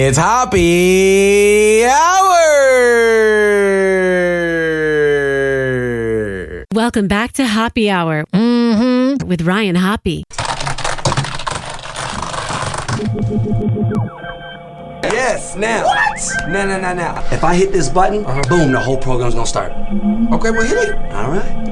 It's Hoppe Hour! Welcome back to Hoppe Hour with Ryan Hoppe. Yes, now. What? Now. If I hit this button, boom, the whole program's gonna start. Okay, well, hit it. All right.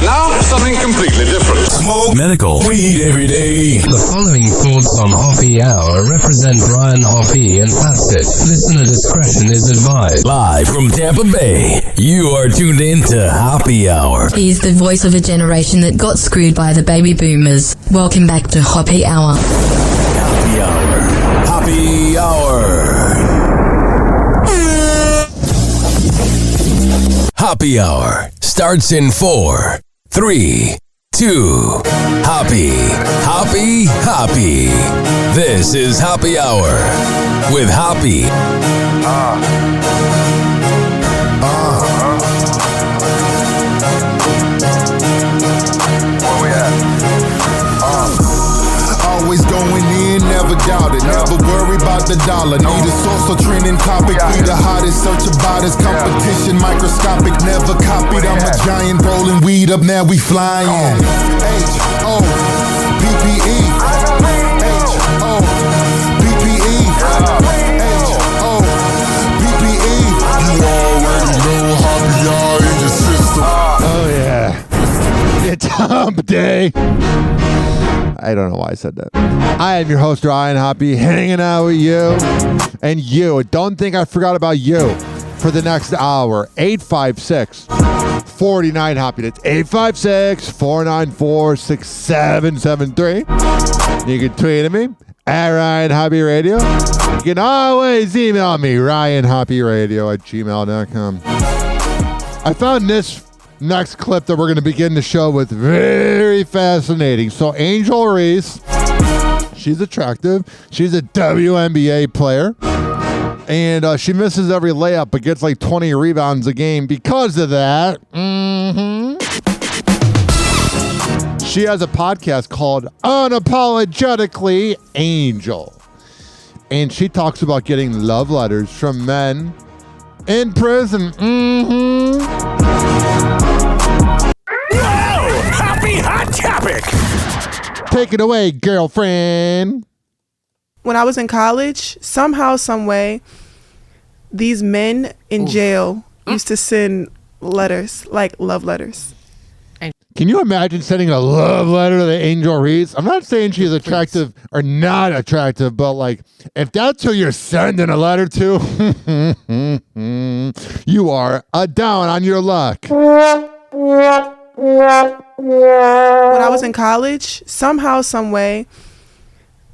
Now, something completely different. Smoke medical weed every day. The following thoughts on Hoppe Hour represent Ryan Hoppe and that's it. Listener discretion is advised. Live from Tampa Bay, you are tuned in to Hoppe Hour. He's the voice of a generation that got screwed by the baby boomers. Welcome back to Hoppe Hour. Hoppe Hour. Hoppe Hour. Hoppe Hour starts in 4, 3, 2. Hoppe. This is Hoppe Hour with Hoppe. Where we at? Always going in, never doubt it. Never worry about the dollar. Need a source or trending topic. Be the hottest, search about his competition. Microscopic, never copied. I'm a giant rolling weed up, now we flying. H-O-P-P-E. H-O-P-P-E. H-O-P-P-E. You already know Hoppe Hour in your system. Oh yeah. It's Hump Day. I don't know why I said that. I am your host, Ryan Hoppe, hanging out with you. And you, don't think I forgot about you for the next hour. 856-49-HOPPE. That's 856-494-6773. You can tweet at me, at Ryan Hoppe Radio. You can always email me, ryanhopperadio@gmail.com. I found this next clip that we're going to begin the show with very fascinating. So Angel Reese, she's attractive. She's a WNBA player. And she misses every layup but gets like 20 rebounds a game because of that. She has a podcast called Unapologetically Angel. And she talks about getting love letters from men in prison. Hot topic. Take it away, girlfriend. When I was in college, somehow, some way, these men in jail used to send letters, like love letters. Can you imagine sending a love letter to the Angel Reese? I'm not saying she's attractive or not attractive, but like, if that's who you're sending a letter to, you are a down on your luck. When I was in college, somehow, some way,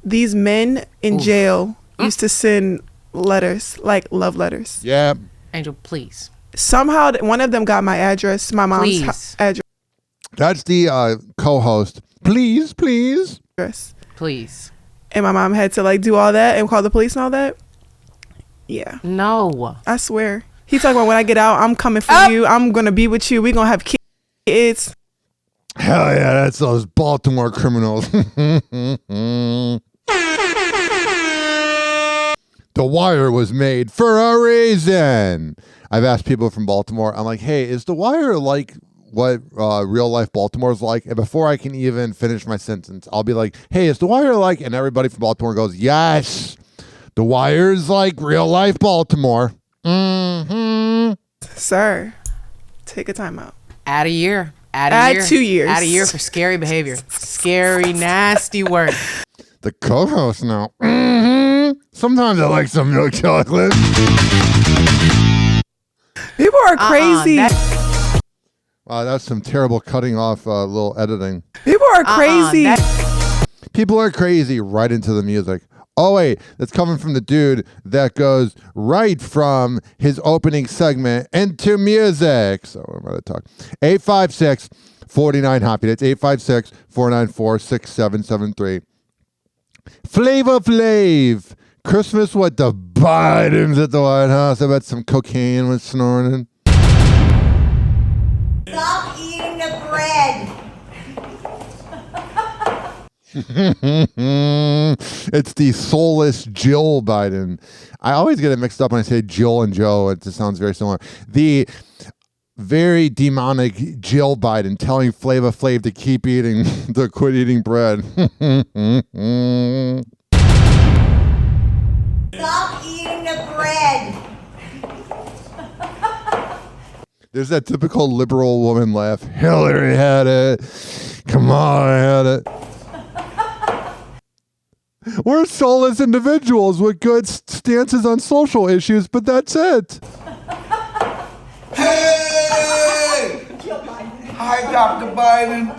these men in jail used to send letters, like love letters. Yeah. Angel, please. Somehow, one of them got my address, my mom's address. That's the co-host. Please. Please. And my mom had to like do all that and call the police and all that. Yeah. No. I swear. He talking about when I get out, I'm coming for you. I'm going to be with you. We're going to have kids. Hell yeah, that's those Baltimore criminals. The Wire was made for a reason. I've asked people from Baltimore, I'm like, hey, is The Wire like what real life Baltimore is like? And before I can even finish my sentence, I'll be like, hey, is The Wire like? And everybody from Baltimore goes, yes, The Wire is like real life Baltimore. Sir, take a time out. Add a year. Add 2 years. Add a year for scary behavior. Scary, nasty work. The co-host now. Sometimes I like some milk chocolate. People are crazy. Wow, that's some terrible cutting off little editing. People are crazy. People are crazy right into the music. Oh, wait, that's coming from the dude that goes right from his opening segment into music. So I'm going to talk. 856-49-HOPPE. That's 856-494-6773. Flavor Flav. Christmas with the Bidens at the White House. I bet some cocaine was snorting. Stop eating the bread. It's the soulless Jill Biden. I always get it mixed up when I say Jill and Joe. It just sounds very similar. The very demonic Jill Biden telling Flava Flav to keep eating, to quit eating bread. Stop eating the bread. There's that typical liberal woman laugh. Hillary had it. Come on, I had it. We're soulless individuals with good stances on social issues, but that's it. Hey! Hi, Dr. Biden.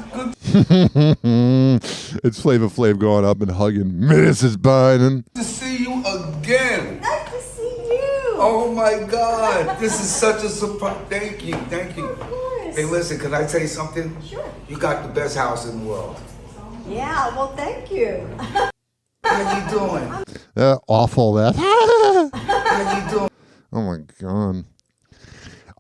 It's Flava Flav going up and hugging Mrs. Biden. Good to see you again. Nice to see you. Oh my God, this is such a surprise. Thank you, thank you. Of course. Hey, listen, can I tell you something? Sure. You got the best house in the world. Yeah, well, thank you. How you doing? Awful that. How you doing? Oh my God.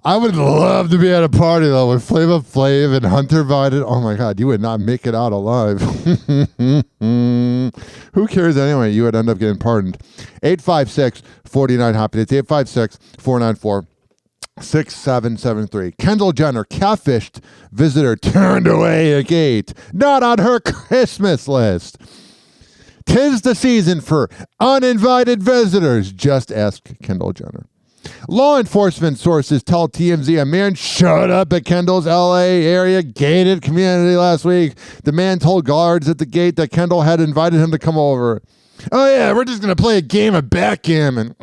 I would love to be at a party though with Flava Flav and Hunter Biden. Oh my God, you would not make it out alive. Who cares anyway? You would end up getting pardoned. 856-49-HOPPE. It's 856-494-6773. Kendall Jenner, catfished visitor turned away a gate. Not on her Christmas list. 'Tis the season for uninvited visitors. Just ask Kendall Jenner. Law enforcement sources tell TMZ a man showed up at Kendall's LA area gated community last week. The man told guards at the gate that Kendall had invited him to come over. Oh yeah, we're just going to play a game of backgammon.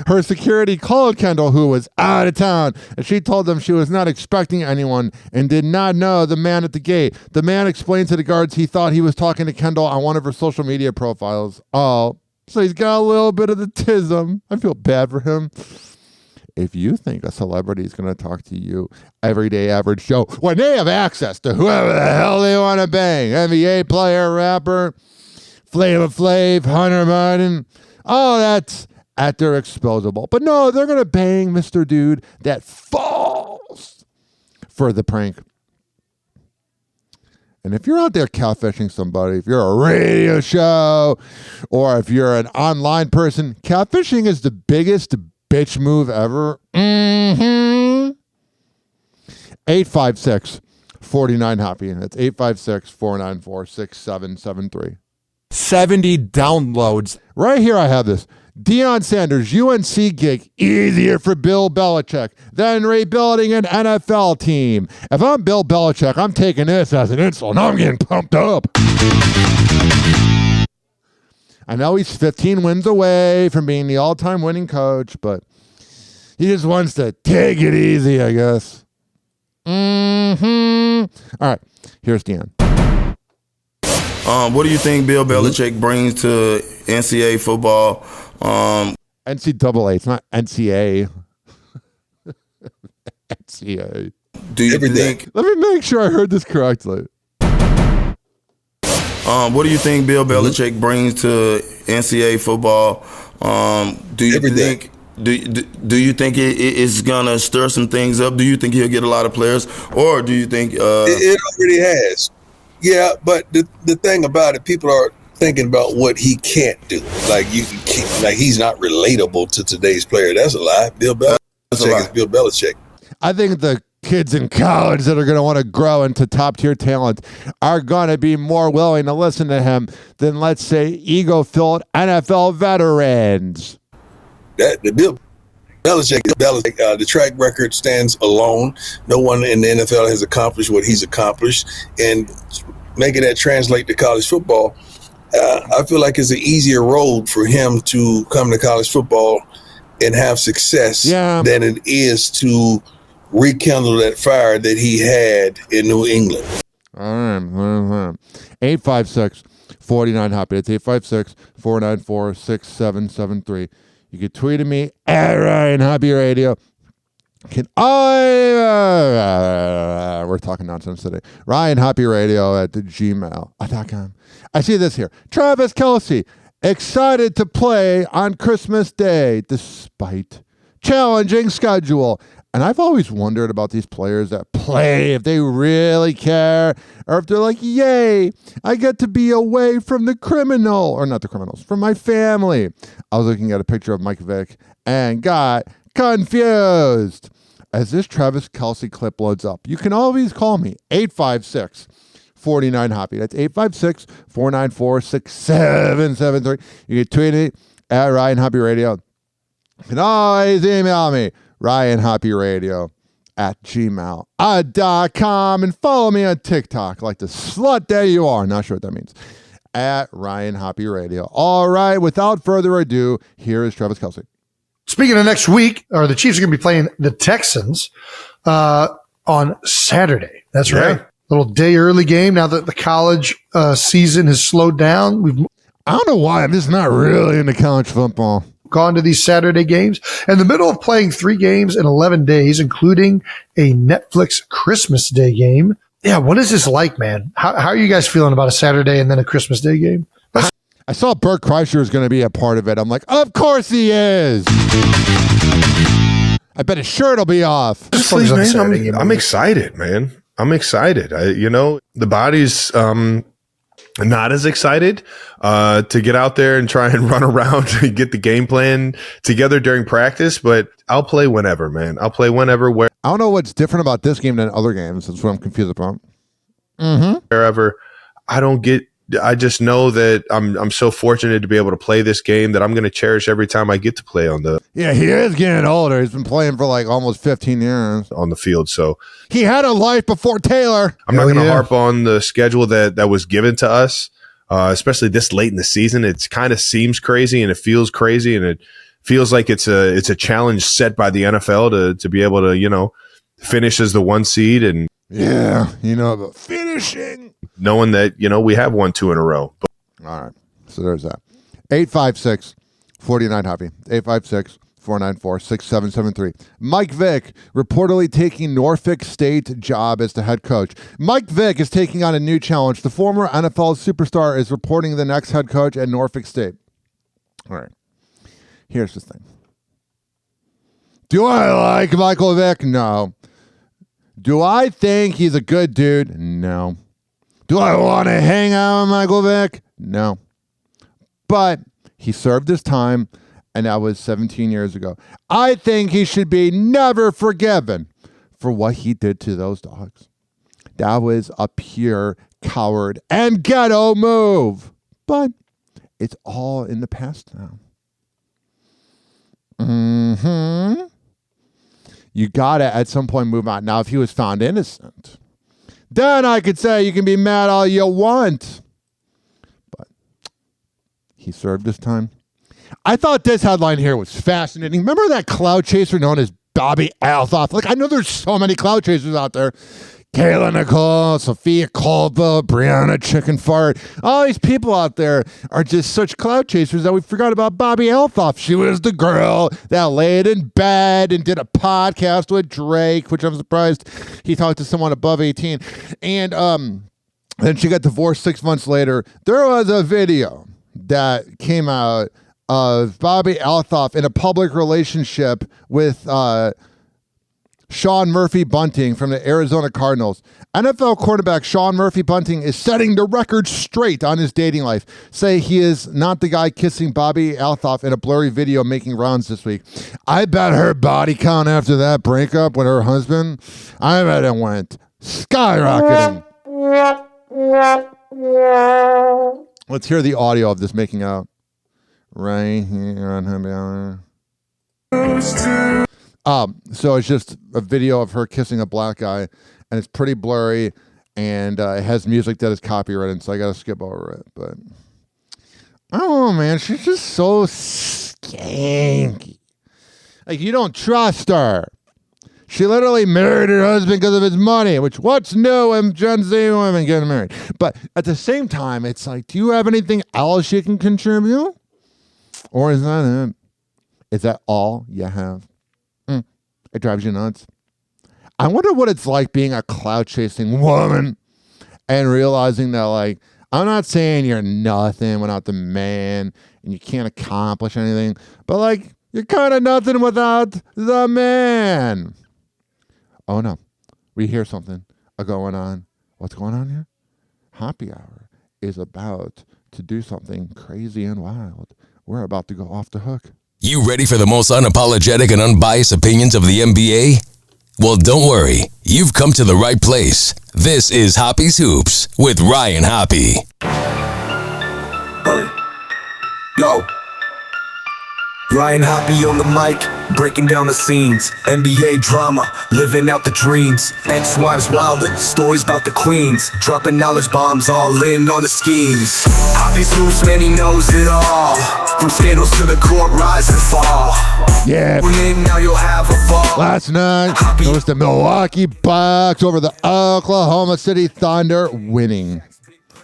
Her security called Kendall, who was out of town, and she told them she was not expecting anyone and did not know the man at the gate. The man explained to the guards he thought he was talking to Kendall on one of her social media profiles. Oh, so he's got a little bit of the tism. I feel bad for him. If you think a celebrity is going to talk to you, everyday average Joe, when they have access to whoever the hell they want to bang, NBA player, rapper, Flava Flav, Hunter Biden, oh, that's at their exposable. But no, they're going to bang Mr. Dude that falls for the prank. And if you're out there catfishing somebody, if you're a radio show or if you're an online person, catfishing is the biggest bitch move ever. 856-49-HOPPE. That's 856-494-6773. 70 downloads. Right here I have this. Deion Sanders, UNC gig, easier for Bill Belichick than rebuilding an NFL team. If I'm Bill Belichick, I'm taking this as an insult. I'm getting pumped up. I know he's 15 wins away from being the all-time winning coach, but he just wants to take it easy, I guess. All right, here's Deion. What do you think Bill Belichick brings to NCAA football? NCAA, it's not NCAA. NCAA. Do you think? Let me make sure I heard this correctly. What do you think Bill Belichick brings to NCAA football? Do you think? Do you think it's gonna stir some things up? Do you think he'll get a lot of players, or do you think it already has? Yeah, but the thing about it, people are thinking about what he can't do. Like he's not relatable to today's player. That's a lie. Bill Belichick is Bill Belichick. I think the kids in college that are going to want to grow into top-tier talent are going to be more willing to listen to him than, let's say, ego-filled NFL veterans. The Bill Belichick, the track record stands alone. No one in the NFL has accomplished what he's accomplished, and making that translate to college football, I feel like it's an easier road for him to come to college football and have success than it is to rekindle that fire that he had in New England. All right. 856-49-HOPPE. It's 856-494-6773. You can tweet at me at Ryan Hoppe Radio. We're talking nonsense today. Ryan Hoppe Radio at gmail.com. I see this here. Travis Kelce excited to play on Christmas Day despite challenging schedule. And I've always wondered about these players that play, if they really care, or if they're like, yay, I get to be away from the criminal, or not the criminals, from my family. I was looking at a picture of Mike Vick and got confused. As this Travis Kelce clip loads up, you can always call me, 856-49-HOPPY. That's 856-494-6773. You can tweet it at Ryan Hoppe Radio. You can always email me, ryanhoppyradio@gmail.com, and follow me on TikTok like the slut that you are. Not sure what that means. At Ryan Hoppe Radio. All right, without further ado, here is Travis Kelce. Speaking of next week, or the Chiefs are going to be playing the Texans on Saturday. That's right. Little day early game now that the college season has slowed down. I don't know why. I'm just not really into college football. Gone to these Saturday games in the middle of playing 3 games in 11 days, including a Netflix Christmas Day game. Yeah, what is this like, man? How are you guys feeling about a Saturday and then a Christmas Day game? I saw Bert Kreischer is going to be a part of it. I'm like, of course he is. I bet his shirt will be off. Honestly, man, I'm excited, man. I'm excited. The body's not as excited to get out there and try and run around and get the game plan together during practice, but I'll play whenever, man. I'll play whenever, where. I don't know what's different about this game than other games. That's what I'm confused about. Wherever. I just know that I'm so fortunate to be able to play this game that I'm going to cherish every time I get to play on the. Yeah, he is getting older. He's been playing for like almost 15 years on the field. So he had a life before Taylor. I'm not going to harp on the schedule that was given to us, especially this late in the season. It kind of seems crazy and it feels crazy, and it feels like it's a challenge set by the NFL to be able to finish as the 1 seed and. Yeah, the finishing. Knowing that, we have 1-2 in a row. All right, so there's that. 856-49-HOPPY. 856-494-6773. Mike Vick reportedly taking Norfolk State job as the head coach. Mike Vick is taking on a new challenge. The former NFL superstar is reporting the next head coach at Norfolk State. All right, here's the thing. Do I like Michael Vick? No. Do I think he's a good dude? No. Do I want to hang out with Michael Vick? No. But he served his time, and that was 17 years ago. I think he should be never forgiven for what he did to those dogs. That was a pure coward and ghetto move. But it's all in the past now. You gotta at some point move on. Now, if he was found innocent, then I could say you can be mad all you want. But he served his time. I thought this headline here was fascinating. Remember that cloud chaser known as Bobby Althoff? Like, I know there's so many cloud chasers out there. Kayla Nicole, Sophia Colville, Brianna Chicken Fart. All these people out there are just such cloud chasers that we forgot about Bobby Althoff. She was the girl that laid in bed and did a podcast with Drake, which I'm surprised he talked to someone above 18. And then she got divorced 6 months later. There was a video that came out of Bobby Althoff in a public relationship with Sean Murphy Bunting from the Arizona Cardinals. NFL quarterback Sean Murphy Bunting is setting the record straight on his dating life. Say he is not the guy kissing Bobby Althoff in a blurry video making rounds this week. I bet her body count after that breakup with her husband, I bet it went skyrocketing. Let's hear the audio of this making out right here on Hoppe Hour. So it's just a video of her kissing a black guy, and it's pretty blurry, and it has music that is copyrighted, so I gotta skip over it. But I don't know, man. She's just so skanky. Like, you don't trust her. She literally married her husband because of his money, which what's new in Gen Z women getting married. But at the same time, it's like, do you have anything else you can contribute? Or is that it? Is that all you have? It drives you nuts. I wonder what it's like being a cloud chasing woman and realizing that, like, I'm not saying you're nothing without the man and you can't accomplish anything, but like you're kind of nothing without the man. Oh no, we hear something going on. What's going on here? Happy Hour is about to do something crazy and wild. We're about to go off the hook. You ready for the most unapologetic and unbiased opinions of the NBA? Well, don't worry. You've come to the right place. This is Hoppe's Hoops with Ryan Hoppe. Yo. Ryan Hoppe on the mic, breaking down the scenes. NBA drama, living out the dreams. Ex-wives wildin', stories about the queens. Dropping knowledge bombs, all in on the schemes. Hoppe's Hoops, man, he knows it all. From scandals to the court, rise and fall. Yeah. Now you'll have a ball. Last night, it was the Milwaukee Bucks over the Oklahoma City Thunder winning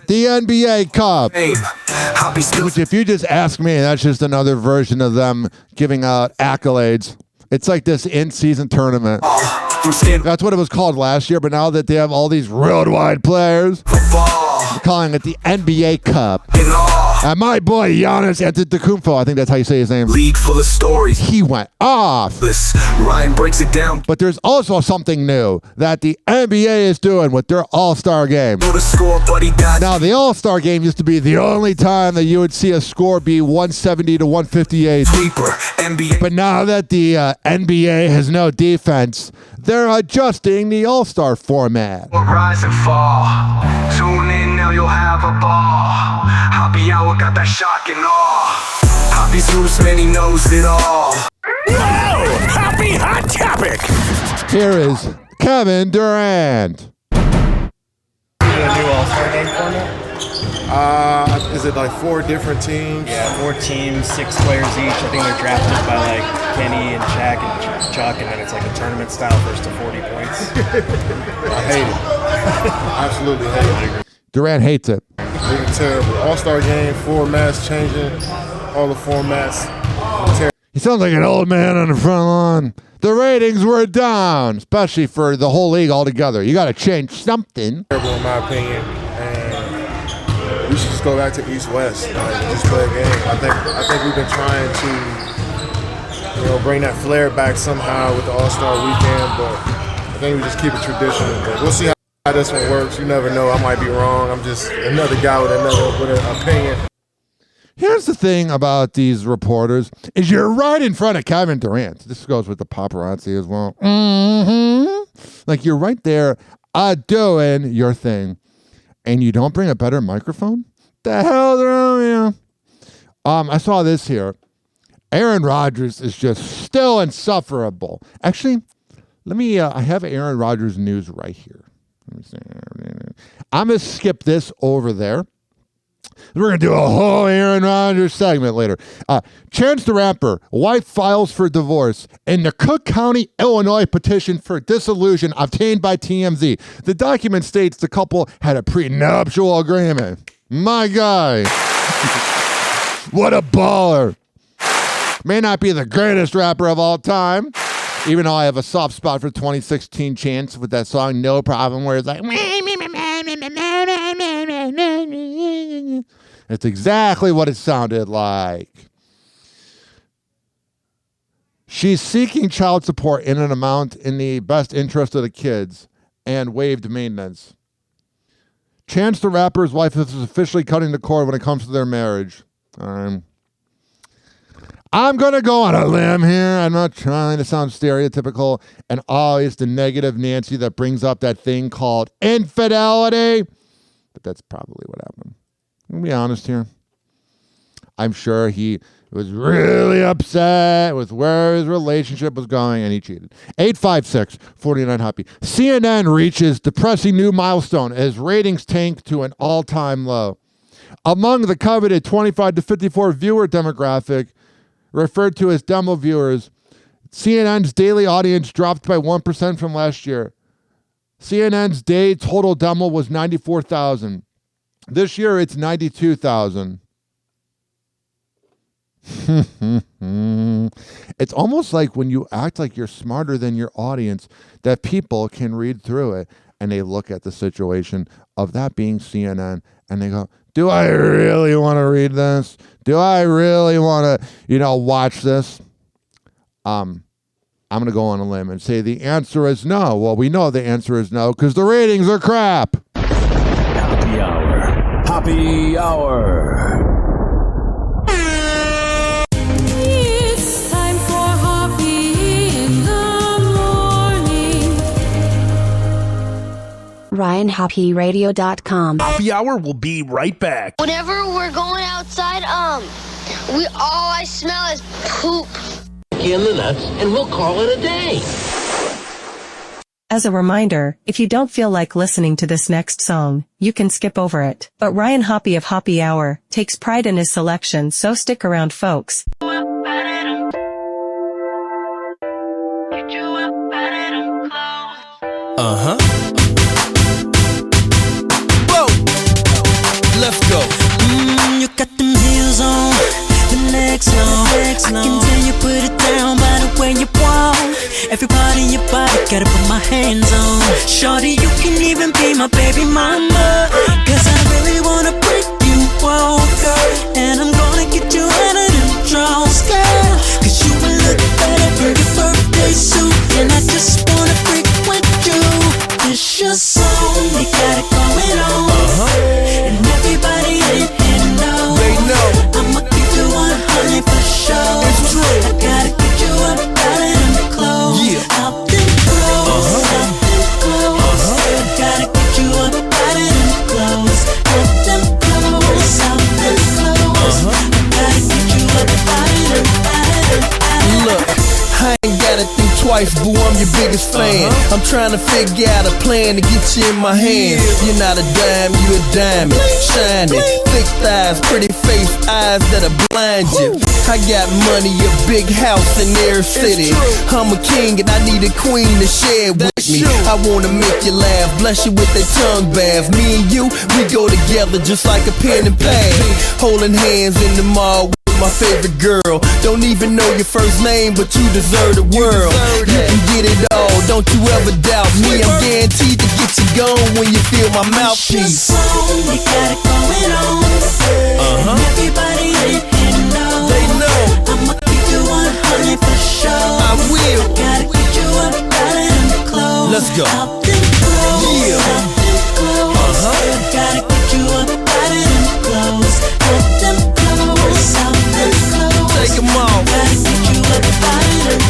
the NBA Cup. Which, if you just ask me, that's just another version of them giving out accolades. It's like this in-season tournament. That's what it was called last year, but now that they have all these worldwide players, they're calling it the NBA Cup. And my boy Giannis Antetokounmpo, I think that's how you say his name. League full of stories. He went off. Ryan breaks it down. But there's also something new that the NBA is doing with their All-Star game. Now, the All-Star game used to be the only time that you would see a score be 170 to 158. But now that the NBA has no defense, they're adjusting the All-Star format. Rise and fall. Tune in, now you'll have a ball. Happy Hour got that shock and awe. Hoppe's Hoops, man, he knows it all. Wow! Happy Hot Topic! Here is Kevin Durant. A new All-Star game format? Is it like 4 different teams? Yeah, 4 teams, 6 players each. I think they're drafted by like Kenny and Shaq and Chuck, and then it's like a tournament style first to 40 points. I hate it. Absolutely hate it. Durant hates it. It's terrible. All-Star game, formats changing, all the formats. He sounds like an old man on the front lawn. The ratings were down, especially for the whole league altogether. You got to change something. Terrible in my opinion, and we should just go back to East-West and just play a game. I think we've been trying to, bring that flair back somehow with the All-Star weekend, but I think we just keep it traditional. But we'll see how this one works. You never know. I might be wrong. I'm just another guy with an opinion. Here's the thing about these reporters is you're right in front of Kevin Durant. This goes with the paparazzi as well. Like you're right there doing your thing, and you don't bring a better microphone? The hell's wrong with you? I saw this here. Aaron Rodgers is just still insufferable. Actually, let me. I have Aaron Rodgers news right here. Let me see. I'm gonna skip this over there. We're going to do a whole Aaron Rodgers segment later. Chance the Rapper, wife files for divorce in the Cook County, Illinois petition for dissolution obtained by TMZ. The document states the couple had a prenuptial agreement. My guy. What a baller. May not be the greatest rapper of all time, even though I have a soft spot for 2016 Chance with that song No Problem, where it's like... It's exactly what it sounded like. She's seeking child support in an amount in the best interest of the kids and waived maintenance. Chance the Rapper's wife is officially cutting the cord when it comes to their marriage. I'm going to go on a limb here. I'm not trying to sound stereotypical and always the negative Nancy that brings up that thing called infidelity. But that's probably what happened. I'm going to be honest here. I'm sure he was really upset with where his relationship was going, and he cheated. 856-49-HOPPE. CNN reaches depressing new milestone as ratings tank to an all-time low. Among the coveted 25 to 54 viewer demographic, referred to as demo viewers, CNN's daily audience dropped by 1% from last year. CNN's day total demo was 94,000. This year, it's 92,000. It's almost like when you act like you're smarter than your audience, that people can read through it and they look at the situation of that being CNN and they go, do I really want to read this? Do I really want to, watch this? I'm going to go on a limb and say the answer is no. Well, we know the answer is no because the ratings are crap. Happy Hour. Happy Hour. It's time for Hoppe in the morning. RyanHoppeRadio.com. Happy Hour will be right back. Whenever we're going outside, all I smell is poop. In the nuts, and we'll call it a day. As a reminder, if you don't feel like listening to this next song, you can skip over it. But Ryan Hoppe of Hoppe Hour takes pride in his selection, so stick around, folks. Uh-huh. Whoa! Let's go. You got them heels on, the legs long. I can tell you put it down by the way you walk. Every part in your body gotta put my hands on. Shorty, you can even be my baby mama, 'cause I really wanna break you off, girl. And I'm gonna get you out of them drawers, girl, 'cause you will look better in your birthday suit. And I just wanna frequent you. It's your song, you got it going on. And everybody in here knows they know I'ma keep you 100 for sure. It's true. I gotta get you up out of them clothes. Yeah. Out them clothes. Out them clothes. I gotta get you up out of them clothes. Out them clothes. Out them clothes. I gotta get you up out of them. Look, I ain't gotta think twice, boo, I'm your biggest fan. I'm trying to figure out a plan to get you in my hand. You're not a dime, you a diamond. Shining, thick thighs, pretty face, eyes that'll blind you. I got money, a big house in every city. I'm a king and I need a queen to share with me. I wanna make you laugh, bless you with that tongue bath. Me and you, we go together just like a pen and pad. Holding hands in the mall, my favorite girl. Don't even know your first name, but you deserve the world. You can get it all, don't you ever doubt me. I'm guaranteed to get you gone when you feel my mouthpiece. You got it going on. And everybody in here knows they know I'ma keep you 100 for sure. I will. I gotta get you up out of them clothes. Let's go. Out them clothes. Yeah. Out them clothes. I gotta get you up out of them clothes. Out them clothes. Out them clothes. Take 'em off. Gotta get you up out of them.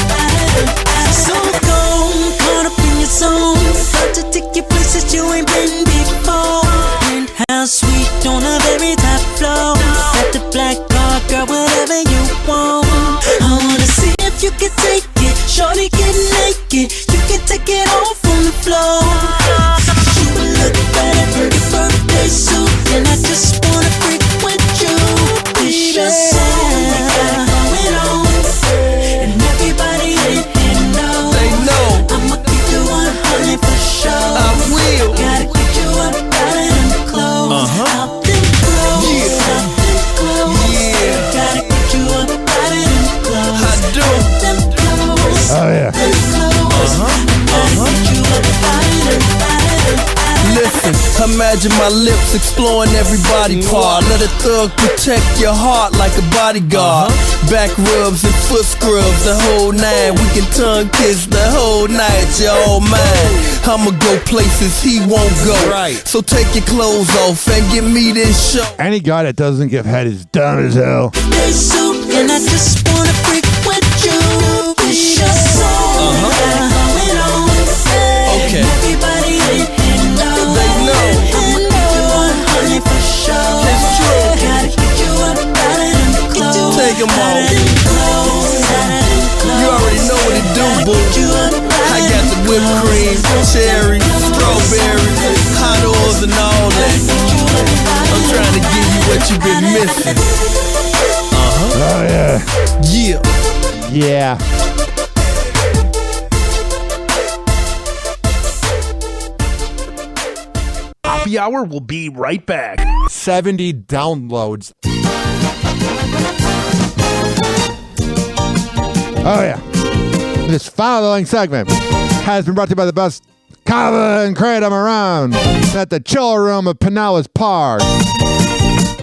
So gone, caught up in your zone. About to take you places you ain't been before. Penthouse suite on a very top floor. Got the black car, girl, whatever you want. I wanna see if you can take it. Shorty, get naked. You can take it off on the floor. You will look better in your birthday suit. And I just wanna frequent you. It's your song, you got it going on. And everybody in here knows they know I'ma keep you 100 for sure. I will. Gotta get you up out of them clothes. Out them clothes. Yeah. Out them clothes. Yeah. Gotta get you up out of them clothes. I do. Out them clothes. Oh, yeah. Them clothes. Gotta get you up out of them. Listen, imagine my lips exploring every body part. Let a thug protect your heart like a bodyguard. Back rubs and foot scrubs, the whole nine. We can tongue kiss the whole night, you're all mine. I'ma go places he won't go. So take your clothes off and give me this show. Any guy that doesn't give head is dumb as hell. They suit and I just wanna frequent you. It's your song, you got it going on. Okay. Everybody in here knows they know. I'ma keep you 100 for sure. It's true. Gotta get you up out of them clothes. Take 'em off. You already know what it do, boo. I got the whipped cream, cherry, strawberry, hot oils and all that. I'm trying to give you what you've been missing. Oh, yeah. Yeah. Yeah. Happy Hour will be right back. 70 downloads. Oh, yeah. This following segment has been brought to you by the best Kava and kratom around at the chill room of Pinellas Park.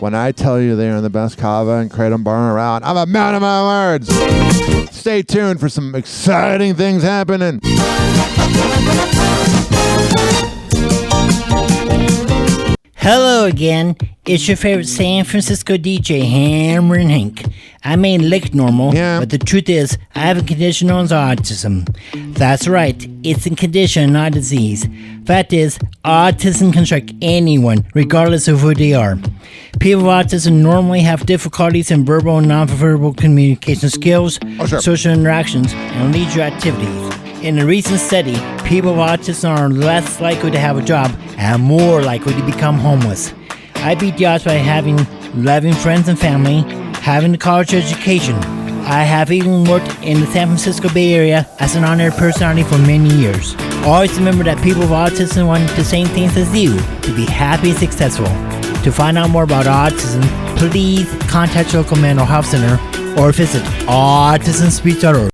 When I tell you they are the best kava and kratom bar around, I'm a man of my words. Stay tuned for some exciting things happening. Hello again. It's your favorite San Francisco DJ, Hammer and Hank. I may look normal, but the truth is, I have a condition known as autism. That's right, it's a condition, not a disease. Fact is, autism can strike anyone, regardless of who they are. People with autism normally have difficulties in verbal and non-verbal communication skills, social interactions, and leisure activities. In a recent study, people with autism are less likely to have a job and more likely to become homeless. I beat the odds by having loving friends and family, having a college education. I have even worked in the San Francisco Bay Area as an honored personality for many years. Always remember that people with autism want the same things as you, to be happy and successful. To find out more about autism, please contact your local mental health center or visit autismspeech.org.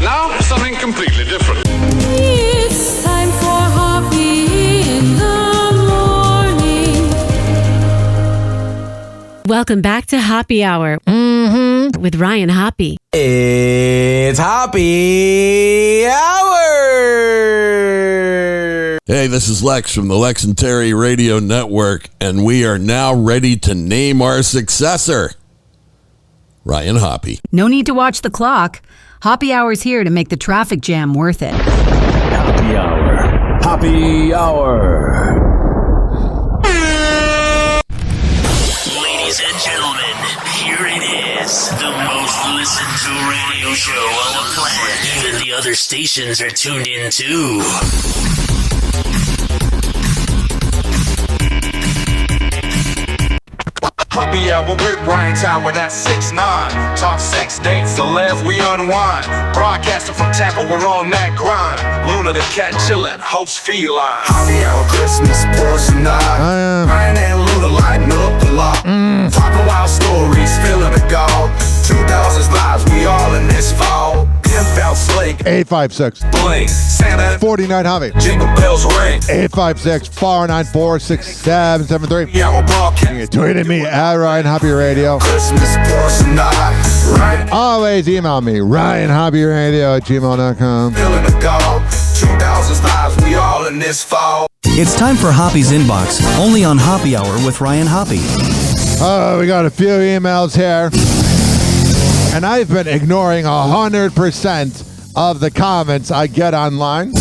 Now, something completely different. It's time for Hoppe in the morning. Welcome back to Hoppe Hour with Ryan Hoppe. It's Hoppe Hour! Hey, this is Lex from the Lex and Terry Radio Network, and we are now ready to name our successor, Ryan Hoppe. No need to watch the clock. Hoppe Hour's here to make the traffic jam worth it. Hoppe Hour. Hoppe Hour. Ladies and gentlemen, here it is. The most listened to radio show on the planet. Even the other stations are tuned in too. Hoppe Hour with Ryan Tower, that's 6'9". Talk sex, dates, the left, we unwind. Broadcasting from Tampa, we're on that grind. Luna the cat chillin', host feline. Hoppe Hour Christmas portion night. Ryan and Luna lighting up the lot. Talking wild stories, feeling the gold. 2000s lives, we all in this fall. Pimp out Slake. 856 Bling, Santa 49 Javi. Jingle bells ring. 856 494 6773. Yeah, we're broadcasting. You tweeted me at Ryan Hoppe Radio. Christmas portion night. Right. Always email me, RyanHoppeRadio@gmail.com. Feeling the gold. 2000s lives, we all in this fall. It's time for Hoppe's Inbox, only on Hoppe Hour with Ryan Hoppe. Oh, we got a few emails here. And I've been ignoring 100% of the comments I get online.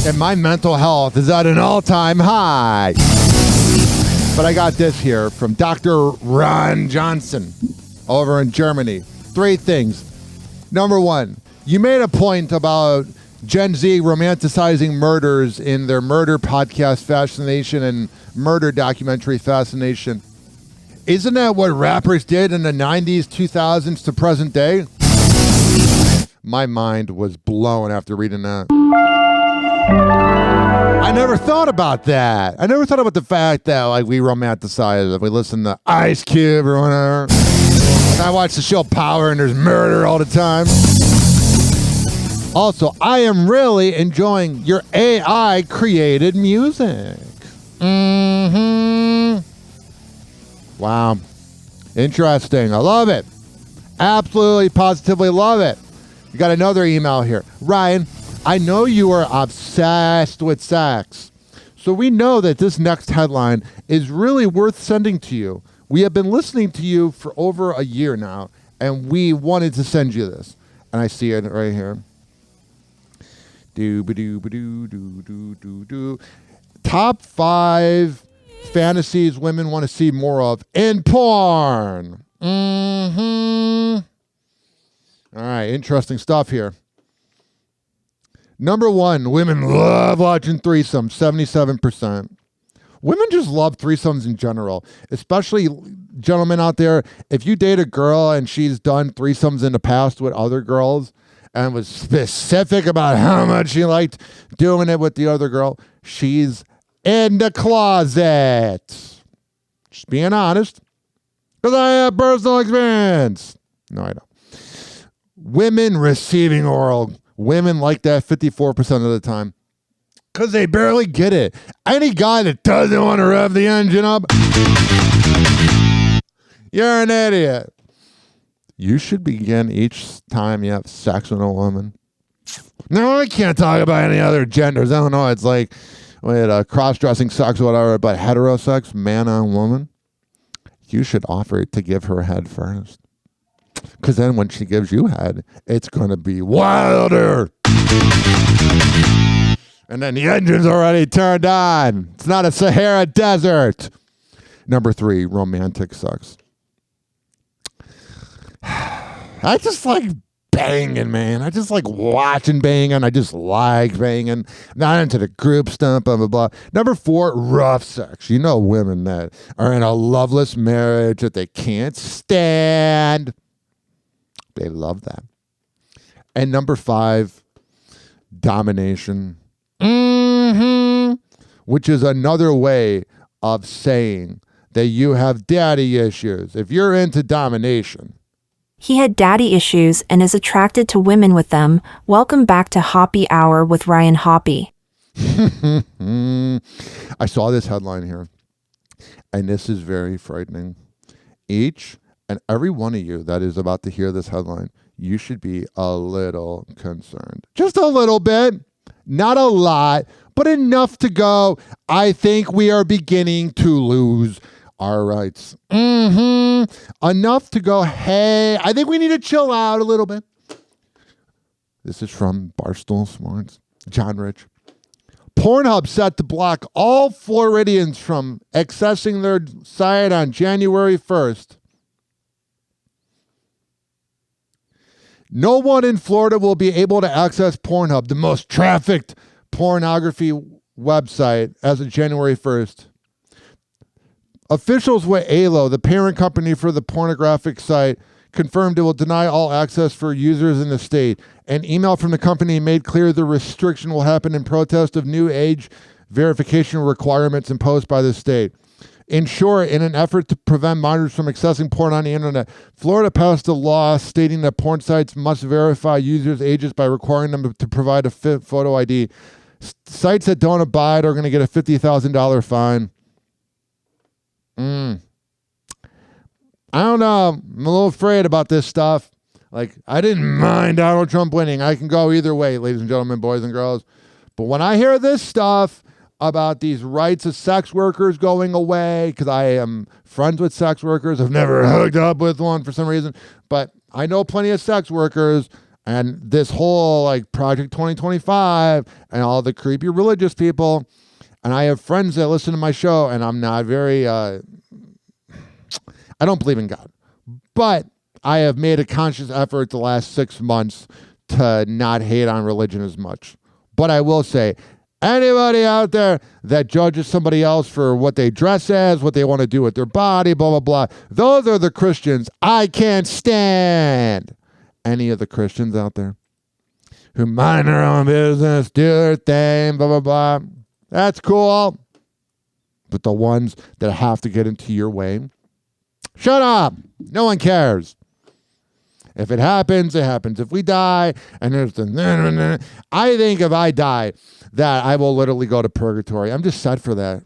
And my mental health is at an all-time high. But I got this here from Dr. Ron Johnson over in Germany. 3 things. Number 1, you made a point about Gen Z romanticizing murders in their murder podcast Fascination and murder documentary Fascination. Isn't that what rappers did in the 90s, 2000s to present day? My mind was blown after reading that. I never thought about that. I never thought about the fact that like we romanticize it. We listen to Ice Cube or whatever. I watch the show Power and there's murder all the time. Also, I am really enjoying your AI created music. Wow. Interesting. I love it. Absolutely, positively love it. You got another email here. Ryan, I know you are obsessed with sex. So we know that this next headline is really worth sending to you. We have been listening to you for over a year now, and we wanted to send you this. And I see it right here. Top 5 fantasies women want to see more of in porn. All right, interesting stuff here. Number 1, women love watching threesomes, 77%. Women just love threesomes in general, especially gentlemen out there. If you date a girl and she's done threesomes in the past with other girls and was specific about how much she liked doing it with the other girl, she's in the closet. Just being honest. Because I have personal experience. No, I don't. Women receiving oral. Women like that 54% of the time. Because they barely get it. Any guy that doesn't want to rev the engine up, you're an idiot. You should begin each time you have sex with a woman. No, I can't talk about any other genders. I don't know. It's like cross-dressing sex or whatever, but heterosex, man on woman, you should offer to give her head first. Because then when she gives you head, it's going to be wilder. And then the engine's already turned on. It's not a Sahara desert. Number 3, romantic sex. I just like banging, man. I just like watching banging. I just like banging. Not into the group stuff, blah, blah, blah. Number 4, rough sex. You know women that are in a loveless marriage that they can't stand. They love that. And number 5, domination. Which is another way of saying that you have daddy issues. If you're into domination. He had daddy issues and is attracted to women with them. Welcome back to Hoppe Hour with Ryan Hoppe. I saw this headline here, and this is very frightening. Each and every one of you that is about to hear this headline, you should be a little concerned. Just a little bit. Not a lot, but enough to go, I think we are beginning to lose our rights. Enough to go, hey, I think we need to chill out a little bit. This is from Barstool Sports. John Rich. Pornhub set to block all Floridians from accessing their site on January 1st. No one in Florida will be able to access Pornhub, the most trafficked pornography website, as of January 1st. Officials with ALO, the parent company for the pornographic site, confirmed it will deny all access for users in the state. An email from the company made clear the restriction will happen in protest of new age verification requirements imposed by the state. In short, in an effort to prevent minors from accessing porn on the internet, Florida passed a law stating that porn sites must verify users' ages by requiring them to provide a photo ID. Sites that don't abide are going to get a $50,000 fine. I don't know. I'm a little afraid about this stuff. Like, I didn't mind Donald Trump winning. I can go either way, ladies and gentlemen, boys and girls. But when I hear this stuff about these rights of sex workers going away, because I am friends with sex workers. I've never hooked up with one for some reason, but I know plenty of sex workers, and this whole like Project 2025 and all the creepy religious people, and I have friends that listen to my show, and I'm not very, I don't believe in God, but I have made a conscious effort the last 6 months to not hate on religion as much. But I will say, anybody out there that judges somebody else for what they dress as, what they want to do with their body, blah, blah, blah, those are the Christians I can't stand. Any of the Christians out there who mind their own business, do their thing, blah, blah, blah, that's cool. But the ones that have to get into your way, shut up. No one cares. If it happens, it happens. If we die, and there's the... I think if I die, that I will literally go to purgatory. I'm just set for that.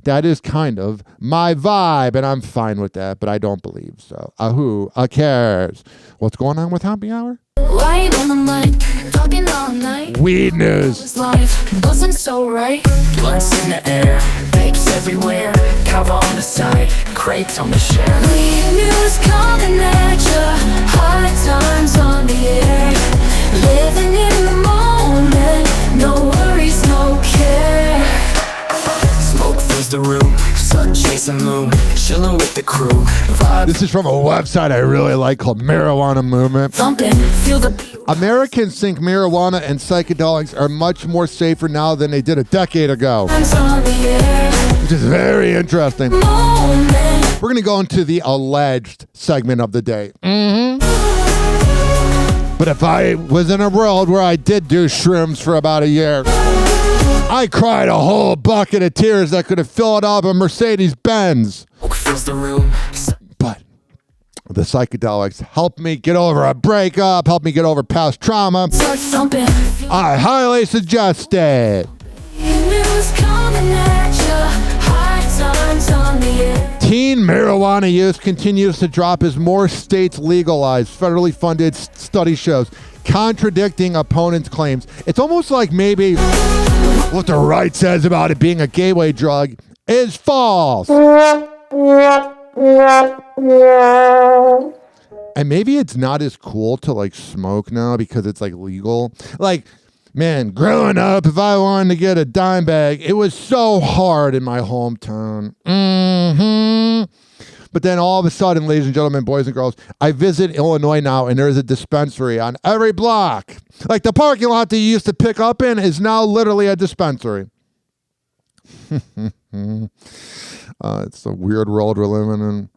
That is kind of my vibe, and I'm fine with that, but I don't believe so. Who cares? What's going on with Happy Hour? Right on the mic, talking all night. Weed news. Life wasn't so right. Blunts in the air, vapes everywhere. Cover on the side, crates on the shelf. Weed news coming at ya. Hard times on the air. Living in the moment. No worries, no care. Smoke fills the room, sun chasing moon, chilling with the crew. Vibe. This is from a website I really like called Marijuana Movement. Thumping, feel the Americans think marijuana and psychedelics are much more safer now than they did a decade ago. Which is very interesting. We're going to go into the alleged segment of the day. But if I was in a world where I did do shrooms for about a year, I cried a whole bucket of tears that could have filled up a Mercedes-Benz. fills the room. But the psychedelics help me get over a breakup, help me get over past trauma. I highly suggest it. Teen marijuana use continues to drop as more states legalize. Federally funded study shows contradicting opponents' claims. It's almost like maybe what the right says about it being a gateway drug is false. And maybe it's not as cool to like smoke now because it's like legal. Like, man, growing up, if I wanted to get a dime bag, it was so hard in my hometown. But then all of a sudden, ladies and gentlemen, boys and girls, I visit Illinois now, and there's a dispensary on every block. Like the parking lot that you used to pick up in is now literally a dispensary. It's a weird world we're living in.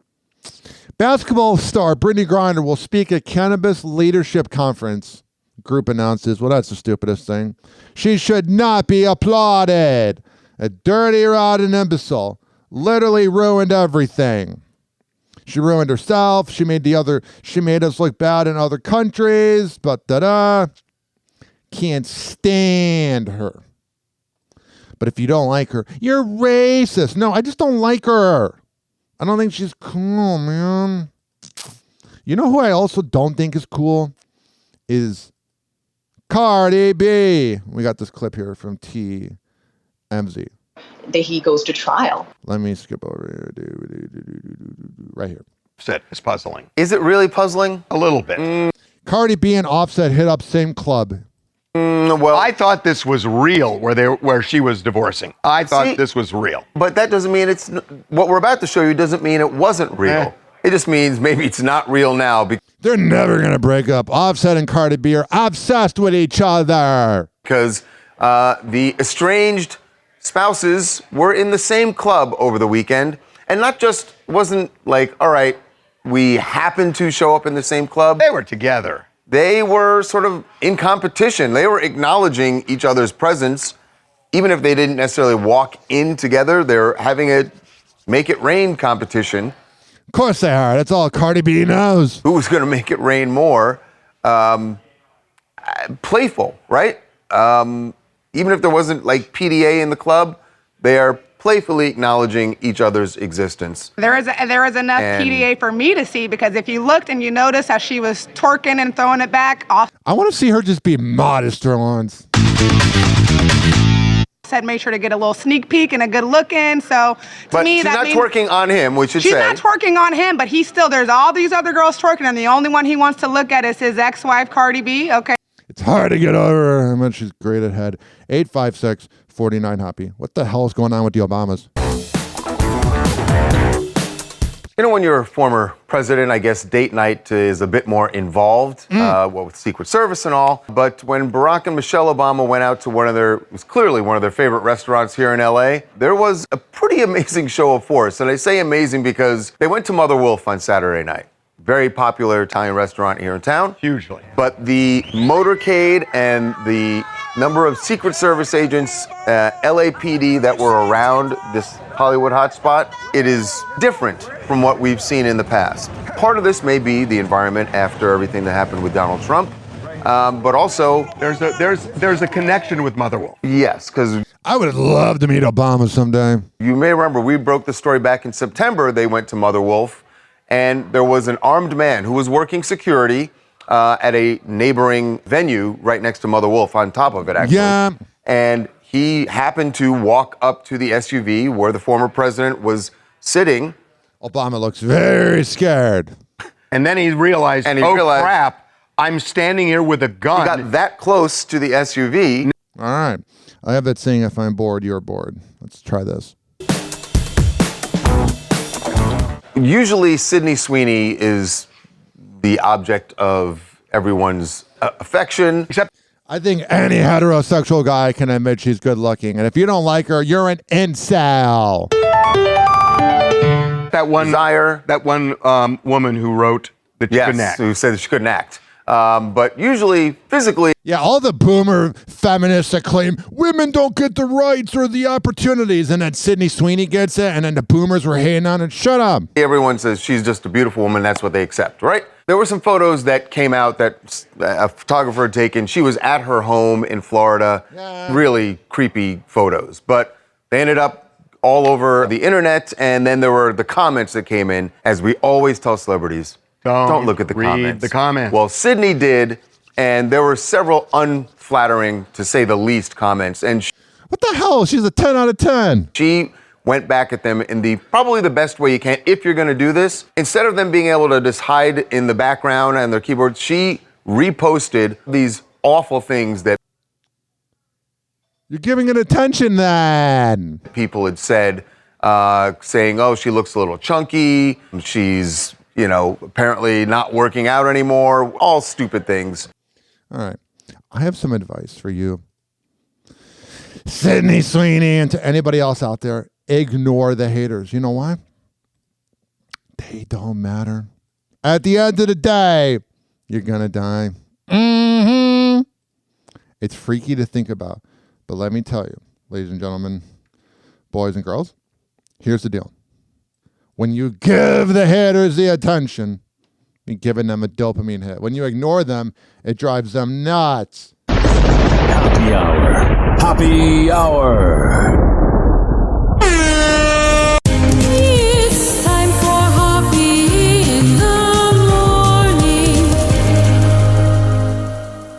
Basketball star Brittany Griner will speak at Cannabis Leadership Conference. Group announces, well, that's the stupidest thing. She should not be applauded. A dirty, rotten imbecile. Literally ruined everything. She ruined herself. She made us look bad in other countries. But can't stand her. But if you don't like her, you're racist. No, I just don't like her. I don't think she's cool, man. You know who I also don't think is cool? Is Cardi B. We got this clip here from TMZ. That he goes to trial. Let me skip over here. Right here. It's puzzling. Is it really puzzling? A little bit. Cardi B and Offset hit up same club. Well, I thought this was real, where she was divorcing. I thought this was real. But that doesn't mean it's what we're about to show you. Doesn't mean it wasn't real. It just means maybe it's not real now. They're never gonna break up. Offset and Cardi B are obsessed with each other because the estranged spouses were in the same club over the weekend, and not just wasn't like, all right, we happened to show up in the same club. They were together. They were sort of in competition. They were acknowledging each other's presence, even if they didn't necessarily walk in together. They're having a make it rain competition. Of course they are. That's all Cardi B knows. Who's going to make it rain more? Playful, right? Even if there wasn't like PDA in the club, they are playfully acknowledging each other's existence. There is enough PDA for me to see, because if you looked and you noticed how she was twerking and throwing it back off. I want to see her just be modest for once. Said make sure to get a little sneak peek and a good look in. So to me, that means she's not twerking on him, we should say. She's not twerking on him, but there's all these other girls twerking, and the only one he wants to look at is his ex-wife, Cardi B. Okay. It's hard to get over her. I mean, she's great at head. 856-49-HOPPE. What the hell is going on with the Obamas? You know, when you're a former president, I guess date night is a bit more involved, with Secret Service and all. But when Barack and Michelle Obama went out to it was clearly one of their favorite restaurants here in LA, there was a pretty amazing show of force. And I say amazing because they went to Mother Wolf on Saturday night. Very popular Italian restaurant here in town. Hugely. But the motorcade and the number of Secret Service agents, LAPD that were around this Hollywood hotspot, it is different from what we've seen in the past. Part of this may be the environment after everything that happened with Donald Trump, but also there's a connection with Mother Wolf. Yes, because I would love to meet Obama someday. You may remember we broke the story back in September. They went to Mother Wolf, and there was an armed man who was working security at a neighboring venue right next to Mother Wolf, on top of it, actually. Yeah. And he happened to walk up to the SUV where the former president was sitting. Obama looks very scared. And then he realized, crap, I'm standing here with a gun. He got that close to the SUV. All right. I have that saying, if I'm bored, you're bored. Let's try this. Usually, Sydney Sweeney is the object of everyone's affection. Except I think any heterosexual guy can admit she's good looking. And if you don't like her, you're an incel. That one woman who wrote that she couldn't act. Who said that she couldn't act. but usually physically. Yeah, all the boomer feminists that claim women don't get the rights or the opportunities, and then Sydney Sweeney gets it, and then the boomers were hating on it. Shut up. Everyone says she's just a beautiful woman. That's what they accept, right? There were some photos that came out that a photographer had taken. She was at her home in Florida. Really creepy photos, but they ended up all over the internet, and then there were the comments that came in. As we always tell celebrities, don't look at the comments. The comments. Well, Sydney did, and there were several unflattering, to say the least, comments. And what the hell? She's a 10 out of 10. She went back at them in probably the best way you can if you're going to do this. Instead of them being able to just hide in the background and their keyboard, she reposted these awful things that you're giving it attention then. People had said, saying, oh, she looks a little chunky. She's, apparently not working out anymore. All stupid things. All right. I have some advice for you, Sydney Sweeney, and to anybody else out there. Ignore the haters. You know why? They don't matter. At the end of the day, you're going to die. Mm-hmm. It's freaky to think about. But let me tell you, ladies and gentlemen, boys and girls, here's the deal. When you give the haters the attention, you're giving them a dopamine hit. When you ignore them, it drives them nuts. Happy Hour. Happy Hour. It's time for Hoppe in the morning.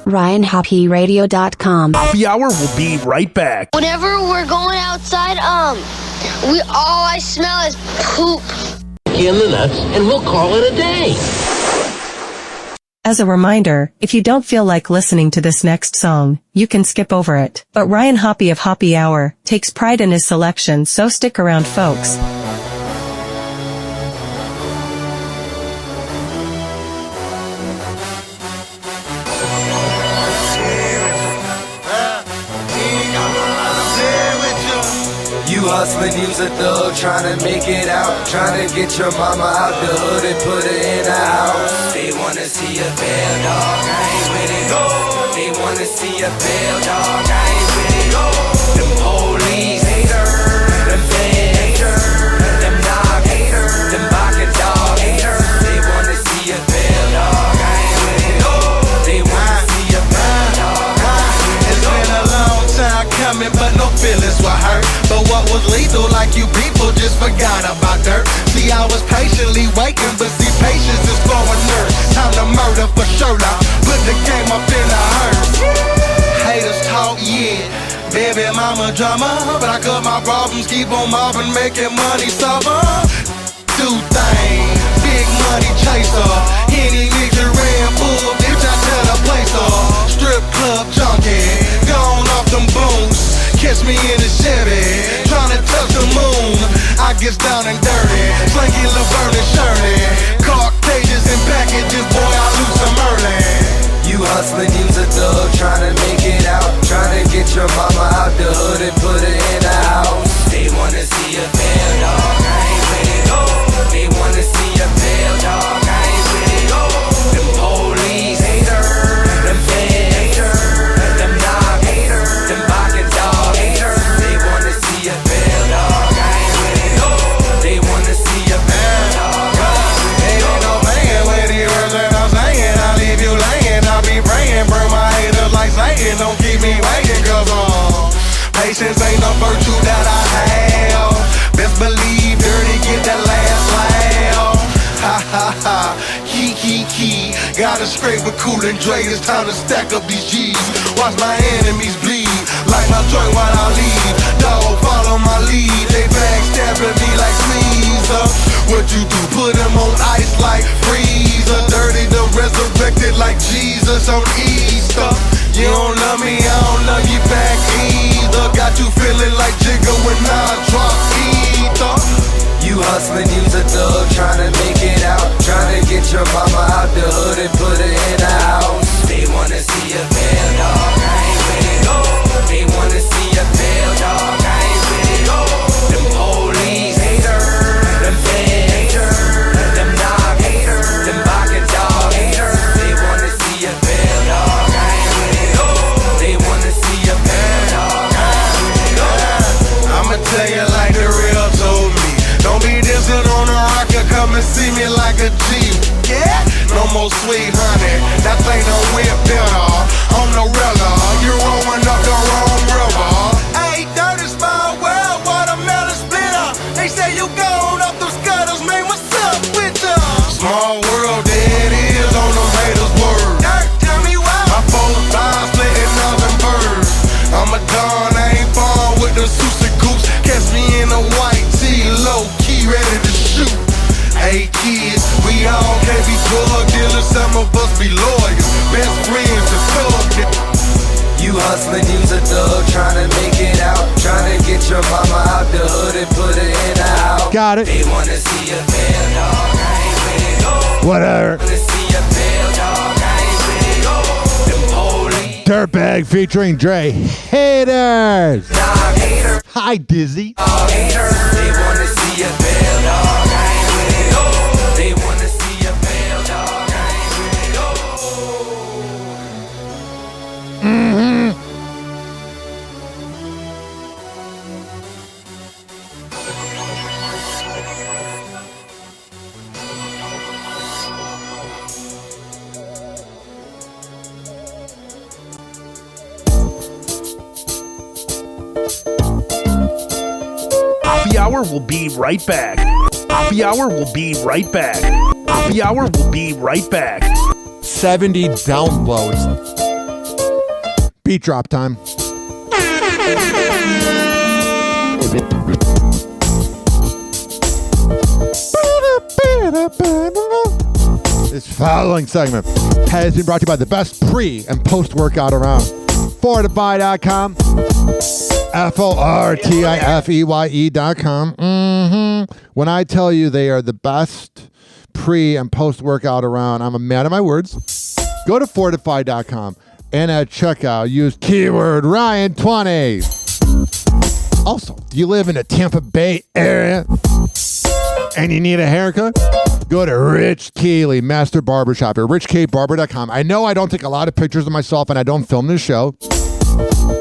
RyanHoppeRadio.com. Happy Hour will be right back. Whenever we're going outside, all I smell is poop. In the nuts, and we'll call it a day. As a reminder, if you don't feel like listening to this next song, you can skip over it. But Ryan Hoppe of Hoppe Hour takes pride in his selection, so stick around, folks. You hustling, you's a thug, trying to make it out. Trying to get your mama out the hood and put her in the house. They wanna see a bell dog, I ain't with it, go. They wanna see a bell dog, I ain't with it, go. Them police haters, them fan haters, them dog haters, them barking dog haters. They wanna see a bell dog, I ain't with it, go. They wanna see a bell dog, I ain't with it, go. It's been a long time coming, but no feelings were hurt. But what was lethal, like you people just forgot about dirt. See, I was patiently waiting, but see, patience is for a nerd. Time to murder for sure now. Put the game up in the hearse. Haters talk, yeah. Baby mama drama, but I cut my problems, keep on mobbing, making money suffer. Do things, big money chaser. Henny nigga red bull, bitch, I tell the place off. Strip club junkie, gone off them boots. Catch me in a Chevy, tryna touch the moon. I gets down and dirty, slinky Laverne and Shirley. Caucasians and packages, boy, I lose some early. You hustling, you's a thug, trying to make it out. Trying to get your mama out the hood and put her in the house. They wanna see a bell dog, I ain't with it, go. They wanna see a bell dog, I ain't with it, go. Them police haters, them fan haters, them dog haters, them barking dog haters. They wanna see a bell dog, I ain't with it, go. They wanna see a bell dog, I ain't with it, go. Ain't no man with these words that I'm saying. I leave you laying, I'll be praying. Burn my haters like Satan, don't keep me waiting, cause patience ain't no virtue that I have. Best believe dirty, get that last laugh. Ha ha ha, key. Gotta scrape with Cool and Dre, it's time to stack up these G's. Watch my enemies bleed, like my joint while I leave. Dog, follow my lead, they backstabbing me like Caesar. What you do, put them on ice like freezer. Dirty, the resurrected like Jesus on Easter. You don't love me, I don't love you back either. Got you feeling like Jigga when I drop ether. You hustling, you's a thug, trying to make it out. Trying to get your mama out the hood and put her in the house. They wanna see a bell dog, I ain't with it, go. They wanna see a bell dog, I ain't with it, go. Them police haters, them fan haters, them dog haters, them barking dog haters. They wanna see a see me like a G. Yeah, no more sweet honey. That thing don't whip better. On the rella, you're rolling up the wrong river. Hey, dirty small world, watermelon splitter. They say you gone up them scuttles, man. What's up with ya? Small world, there it is on them haters' word. Dirt, tell me why. My 4-5 splitting oven birds. I'm a don, I ain't born with the Susie Goose. Catch me in a white tee, low key, ready to shoot. Hey kids, we all can't be drug dealers, some of us be lawyers. Best friends to thug. You hustling, you's a thug, trying to make it out, trying to get your mama out the hood and put her in the house. Got it. They wanna see a fail, dog, I ain't with it, go. Whatever. Wanna see a fail, dog, I ain't with it, go. Them police. Dirtbag featuring Dre. Haters. Hater. Hi, Dizzy. Haters. They wanna see a fail, dog, I ain't with it, go. They wanna see a fail, dog, I ain't with it, go. Hoppe Hour will be right back. Hoppe Hour will be right back. Hoppe Hour will be right back. 70 downloads. Beat drop time. This following segment has been brought to you by the best pre- and post-workout around. Fortify.com. FORTIFEYE.com. When I tell you they are the best pre- and post-workout around, I'm a man of my words. Go to Fortify.com and at checkout, use keyword Ryan20. Also, do you live in the Tampa Bay area and you need a haircut? Go to Rich Keeley Master Barbershop at richkbarber.com. I know I don't take a lot of pictures of myself and I don't film this show,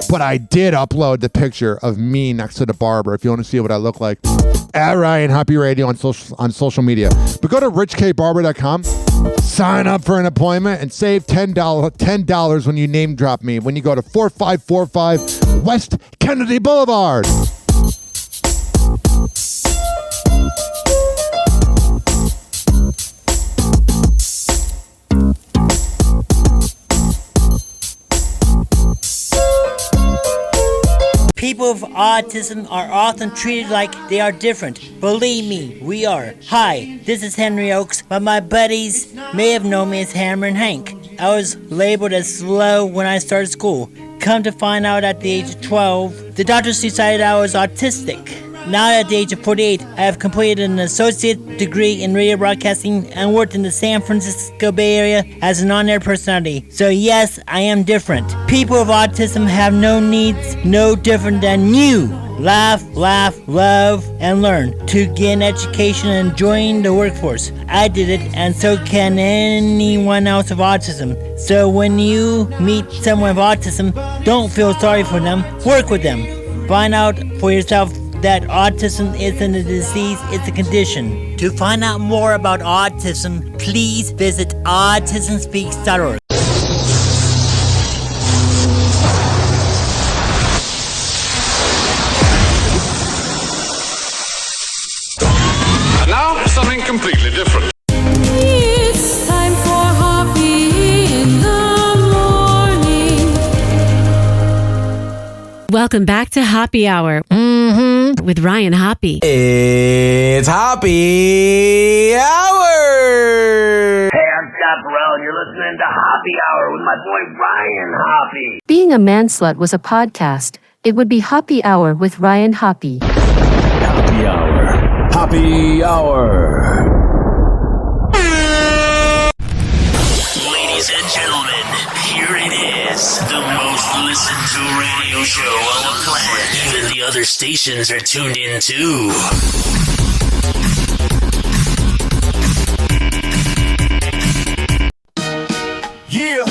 but I did upload the picture of me next to the barber if you want to see what I look like at Ryan Hoppe Radio on social media. But go to richkbarber.com, sign up for an appointment, and save $10 when you name drop me when you go to 4545 West Kennedy Boulevard. People with autism are often treated like they are different. Believe me, we are. Hi, this is Henry Oakes, but my buddies may have known me as Hammer and Hank. I was labeled as slow when I started school. Come to find out at the age of 12, the doctors decided I was autistic. Now at the age of 48, I have completed an associate degree in radio broadcasting and worked in the San Francisco Bay Area as an on-air personality. So yes, I am different. People with autism have no needs, no different than you. Laugh, love, and learn to get an education and join the workforce. I did it, and so can anyone else with autism. So when you meet someone with autism, don't feel sorry for them, work with them. Find out for yourself that autism isn't a disease, it's a condition. To find out more about autism, please visit autismspeaks.org. And now, something completely different. It's time for Hoppe in the morning. Welcome back to Hoppe Hour with Ryan Hoppe. It's Hoppe Hour. Hey, I'm Chaparral, and you're listening to Hoppe Hour with my boy Ryan Hoppe. Being a man slut was a podcast. It would be Hoppe Hour with Ryan Hoppe. Hoppe Hour. Hoppe Hour. Ladies and gentlemen, here it is. The most listened to radio show on the planet. Even the other stations are tuned in too. Yeah.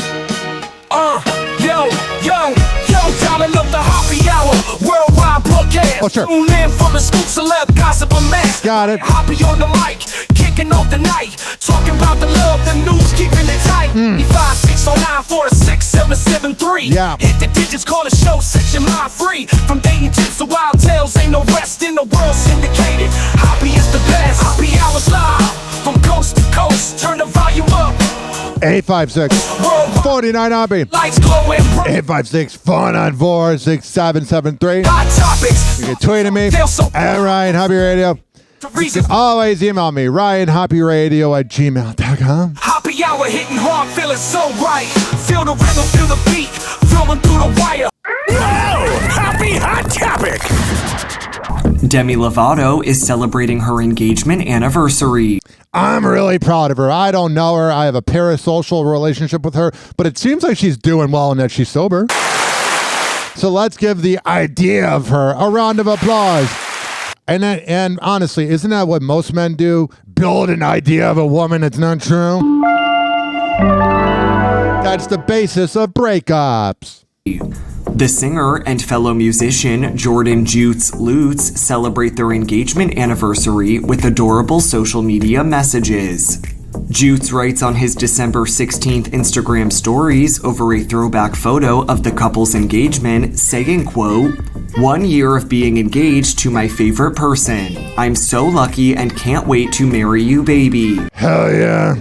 Yo, time to look the Hoppe Hour. Worldwide broadcast. Oh, sure. Tune in for the scoop, celeb, gossip, and mass. Got it. Hoppe on the mic. Kick kicking off the night. Talking about the love, the news, keeping it tight. 5-609-46773. Yeah. Hit the digits, call the show, set your mind free. From dating tips to wild tales, ain't no rest in the world. Syndicated, Hoppe is the best. Hoppe Hour's live, from coast to coast. Turn the volume up. 856-49 Hoppe. Lights glowing. 856-494-6773. Hot topics. You can tweet at me at Ryan Hoppe Radio. You can always email me, ryanhopperadio@gmail.com. Hoppe Hour hitting hard, feeling so right. Feel the rhythm, feel the beat, filming through the wire. Whoa! Hoppe Hot Topic! Demi Lovato is celebrating her engagement anniversary. I'm really proud of her. I don't know her. I have a parasocial relationship with her, but it seems like she's doing well and that she's sober. So let's give the idea of her a round of applause. And honestly, isn't that what most men do? Build an idea of a woman that's not true? That's the basis of breakups. The singer and fellow musician Jordan Jutes Lutz celebrate their engagement anniversary with adorable social media messages. Jutes writes on his December 16th Instagram stories over a throwback photo of the couple's engagement, saying, quote, "1 year of being engaged to my favorite person. I'm so lucky and can't wait to marry you, baby." Hell yeah.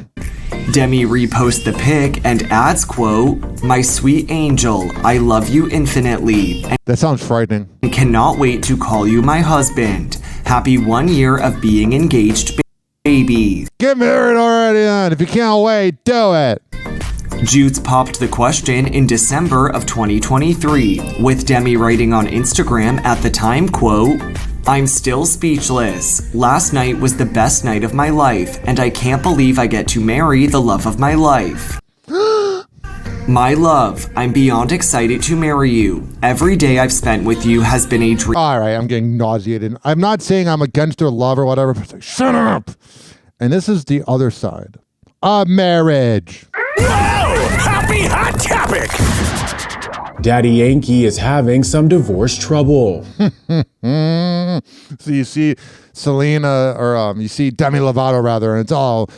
Demi reposts the pic and adds, quote, "My sweet angel, I love you infinitely. That sounds frightening. And cannot wait to call you my husband. Happy 1 year of being engaged, baby." Get married already then. If you can't wait, do it. Jutes popped the question in December of 2023, with Demi writing on Instagram at the time, quote, "I'm still speechless. Last night was the best night of my life, and I can't believe I get to marry the love of my life. My love, I'm beyond excited to marry you. Every day I've spent with you has been a dream." All right, I'm getting nauseated. I'm not saying I'm against her love or whatever, but it's like, shut up. And this is the other side of marriage. Whoa! Hoppe Hot Topic! Daddy Yankee is having some divorce trouble. So you see Selena, or you see Demi Lovato rather, and it's all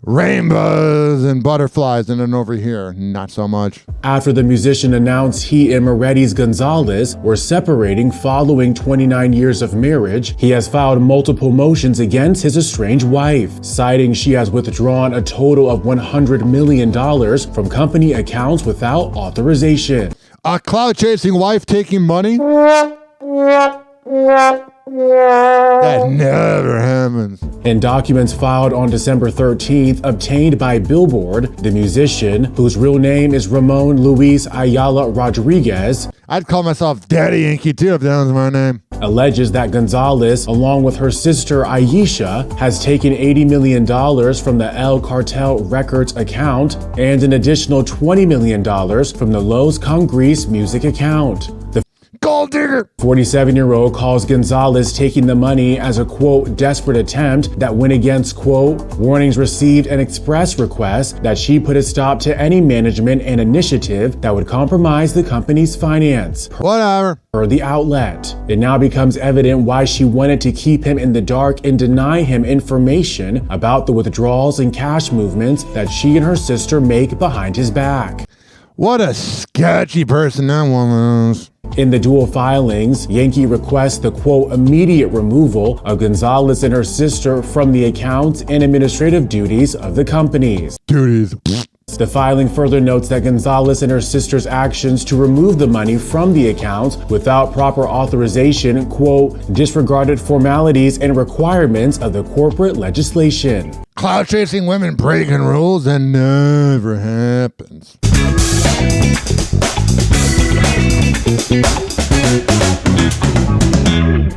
rainbows and butterflies, and then over here, not so much. After the musician announced he and Mercedes Gonzalez were separating following 29 years of marriage, he has filed multiple motions against his estranged wife, citing she has withdrawn a total of $100 million from company accounts without authorization. A cloud-chasing wife taking money? That never happens. In documents filed on December 13th, obtained by Billboard, the musician, whose real name is Ramon Luis Ayala Rodriguez, I'd call myself Daddy Yankee too if that was my name, alleges that Gonzalez, along with her sister Aisha, has taken $80 million from the El Cartel Records account and an additional $20 million from the Los Congres music account. The gold digger 47-year-old calls Gonzalez taking the money as a, quote, desperate attempt that went against, quote, warnings received and express requests that she put a stop to any management and initiative that would compromise the company's finance. Whatever. Per the outlet. It now becomes evident why she wanted to keep him in the dark and deny him information about the withdrawals and cash movements that she and her sister make behind his back. What a sketchy person that woman is. In the dual filings, Yankee requests the, quote, immediate removal of Gonzalez and her sister from the accounts and administrative duties of the companies. The filing further notes that Gonzalez and her sister's actions to remove the money from the accounts without proper authorization, quote, disregarded formalities and requirements of the corporate legislation. Cloud chasing women breaking rules, that never happens.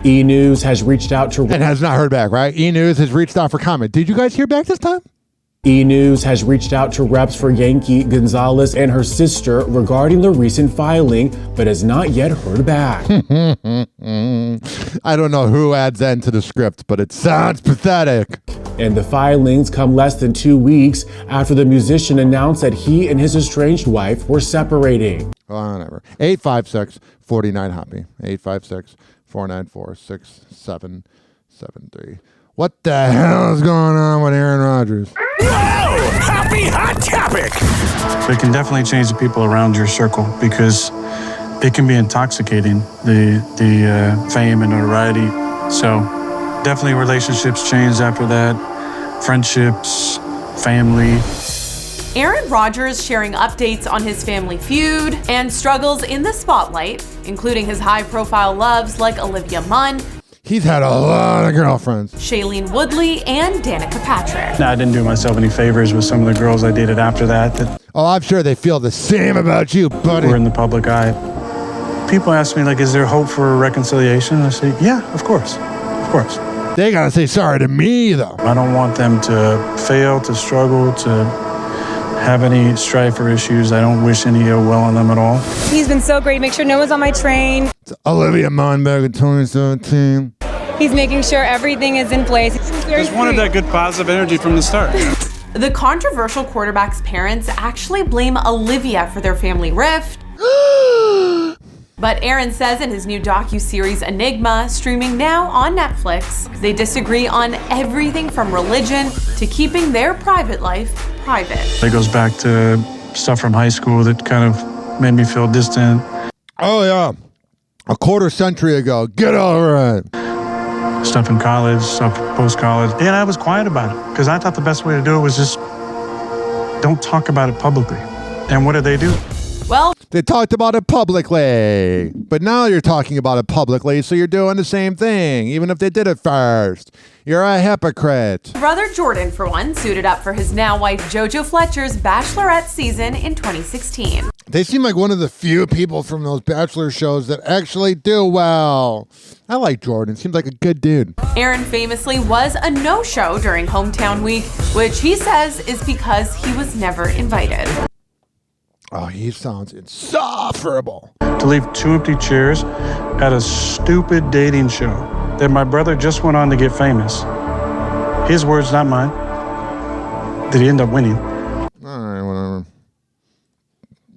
E! News has reached out to... And has not heard back, right? E! News has reached out for comment. Did you guys hear back this time? E! News has reached out to reps for Yankee, Gonzalez, and her sister regarding the recent filing, but has not yet heard back. I don't know who adds that into the script, but it sounds pathetic. And the filings come less than 2 weeks after the musician announced that he and his estranged wife were separating. Whatever. 856-49-HOPPE. 856-494-6773. What the hell is going on with Aaron Rodgers? Happy hot topic. It can definitely change the people around your circle because it can be intoxicating, the fame and notoriety. So definitely relationships change after that, friendships, family. Aaron Rodgers sharing updates on his family feud and struggles in the spotlight, including his high-profile loves like Olivia Munn. He's had a lot of girlfriends. Shailene Woodley and Danica Patrick. I didn't do myself any favors with some of the girls I dated after that. Oh, I'm sure they feel the same about you, buddy. We're in the public eye. People ask me, like, is there hope for reconciliation? I say, yeah, of course. Of course. They gotta say sorry to me, though. I don't want them to fail, to struggle, to have any strife or issues. I don't wish any ill will on them at all. He's been so great. Make sure no one's on my train. It's Olivia Munn back in 2017. He's making sure everything is in place. Just wanted that good positive energy from the start. The controversial quarterback's parents actually blame Olivia for their family rift. But Aaron says in his new docuseries Enigma, streaming now on Netflix, they disagree on everything from religion to keeping their private life private. It goes back to stuff from high school that kind of made me feel distant. Oh, yeah. A quarter century ago. Get over it. Stuff in college, stuff post-college. And I was quiet about it because I thought the best way to do it was just don't talk about it publicly. And what did they do? Well, they talked about it publicly, but now you're talking about it publicly, so you're doing the same thing, even if they did it first. You're a hypocrite. Brother Jordan, for one, suited up for his now wife JoJo Fletcher's Bachelorette season in 2016. They seem like one of the few people from those Bachelor shows that actually do well. I like Jordan. Seems like a good dude. Aaron famously was a no-show during Hometown Week, which he says is because he was never invited. Oh, he sounds insufferable. To leave 2 empty chairs at a stupid dating show that my brother just went on to get famous. His words, not mine. Did he end up winning? All right, whatever.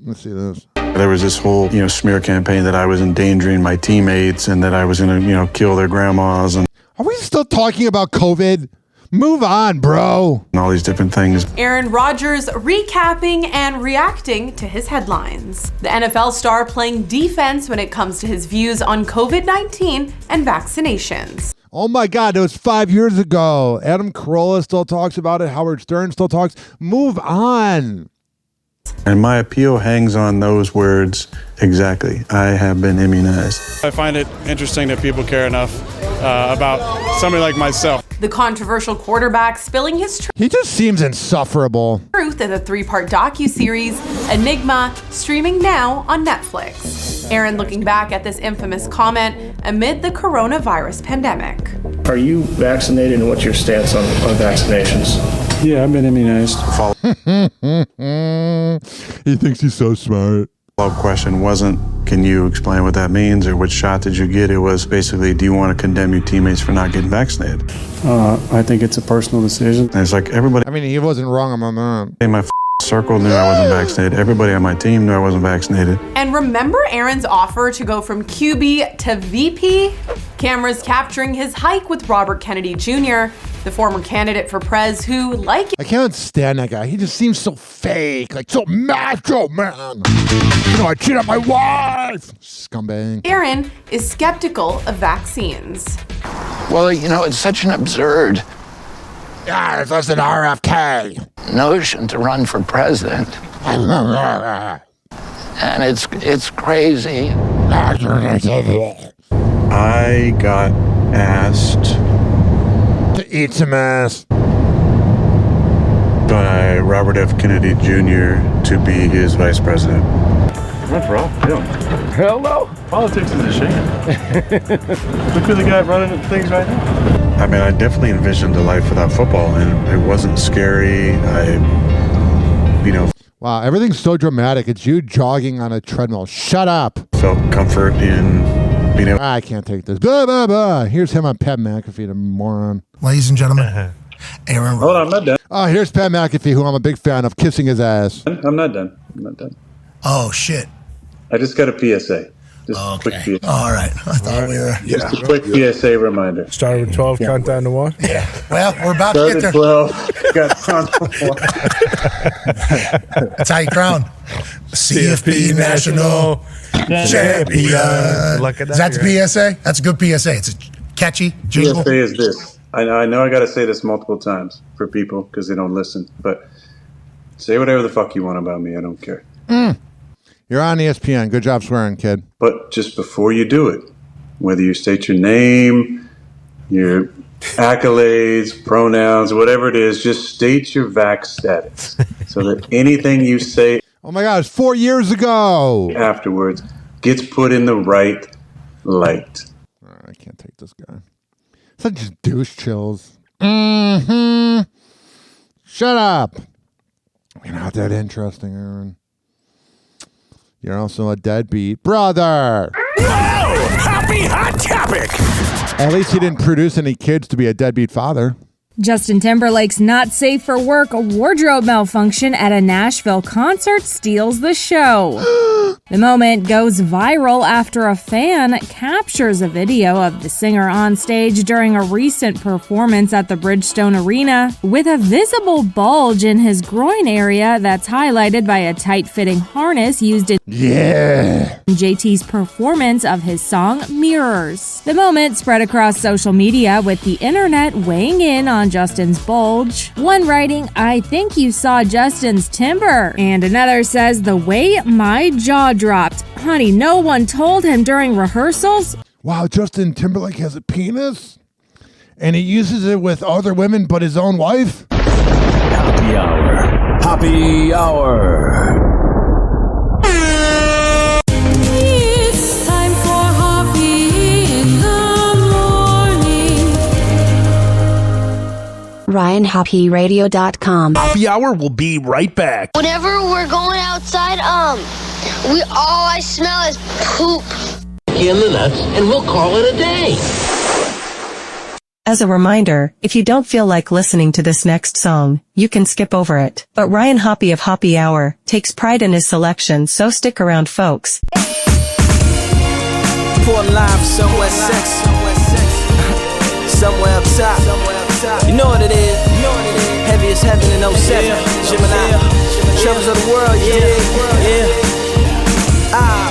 Let's see this. There was this whole, smear campaign that I was endangering my teammates and that I was going to, kill their grandmas. And are we still talking about COVID? Move on, bro. And all these different things. Aaron Rodgers recapping and reacting to his headlines. The NFL star playing defense when it comes to his views on COVID-19 and vaccinations. Oh my God, it was 5 years ago. Adam Carolla still talks about it. Howard Stern still talks. Move on. And my appeal hangs on those words exactly. I have been immunized. I find it interesting that people care enough about somebody like myself. The controversial quarterback spilling his He just seems insufferable. Truth in the 3-part docuseries Enigma, streaming now on Netflix. Aaron looking back at this infamous comment amid the coronavirus pandemic. Are you vaccinated and what's your stance on vaccinations? Yeah, I've been immunized. He thinks he's so smart. The question wasn't, can you explain what that means or which shot did you get? It was basically, do you want to condemn your teammates for not getting vaccinated? I think it's a personal decision. And it's like everybody. I mean, he wasn't wrong on that. In my circle knew I wasn't vaccinated. Everybody on my team knew I wasn't vaccinated. And remember Aaron's offer to go from QB to VP? Cameras capturing his hike with Robert Kennedy Jr., the former candidate for Prez who, like... I can't stand that guy. He just seems so fake, like so macho, man. I cheated on my wife. Scumbag. Aaron is skeptical of vaccines. Well, it's such an absurd... Yeah, it's less than RFK. ...notion to run for president. And it's crazy. I got asked to eat some ass by Robert F. Kennedy Jr. to be his vice president. What's wrong? Hell no. Politics is a shame. Look who they got running things right now. I mean, I definitely envisioned a life without football, and it wasn't scary. Wow, everything's so dramatic. It's you jogging on a treadmill. Shut up. Felt comfort in being able. I can't take this. Blah, blah, blah. Here's him on Pat McAfee, the moron. Ladies and gentlemen, Aaron. Hold on, I'm not done. Oh, here's Pat McAfee, who I'm a big fan of, kissing his ass. I'm not done. Oh, shit. I just got a PSA. Just a quick Okay. PSA. All right. I thought we were. Just a quick PSA reminder. Started with 12, count down to 1. Yeah. Well, we're about to get Started there. 12, got crowned for 1. That's how you crown. CFP National Champion. Look at that. That's a PSA? That's a good PSA. It's a catchy jingle. PSA is this. I know I got to say this multiple times for people because they don't listen, but say whatever the fuck you want about me. I don't care. You're on ESPN. Good job swearing, kid. But just before you do it, whether you state your name, your accolades, pronouns, whatever it is, just state your vax status so that anything you say Oh my God, it's 4 years ago. afterwards gets put in the right light. I can't take this guy. Such douche chills. Mm-hmm. Shut up. You're not that interesting, Aaron. You're also a deadbeat brother. Happy Hot Topic! At least he didn't produce any kids to be a deadbeat father. Justin Timberlake's not safe for work wardrobe malfunction at a Nashville concert steals the show. The moment goes viral after a fan captures a video of the singer on stage during a recent performance at the Bridgestone Arena with a visible bulge in his groin area that's highlighted by a tight-fitting harness used in JT's performance of his song Mirrors. The moment spread across social media with the internet weighing in on Justin's bulge. One writing, "I think you saw Justin's timber," and another says, "The way my jaw dropped. Honey, no one told him during rehearsals." Wow, Justin Timberlake has a penis? And he uses it with other women but his own wife? Happy Hour. Happy Hour. It's time for Hoppe in the morning. RyanHoppeRadio.com. Happy Hour will be right back. Whenever we're going outside, all I smell is poop. In the nuts, and we'll call it a day. As a reminder, if you don't feel like listening to this next song, you can skip over it. But Ryan Hoppe of Hoppe Hour takes pride in his selection, so stick around, folks. Poor life, somewhere sex. Somewhere up top. You know what it is. Heavy as heaven in 07. Gemini. Troubles of the world, yeah.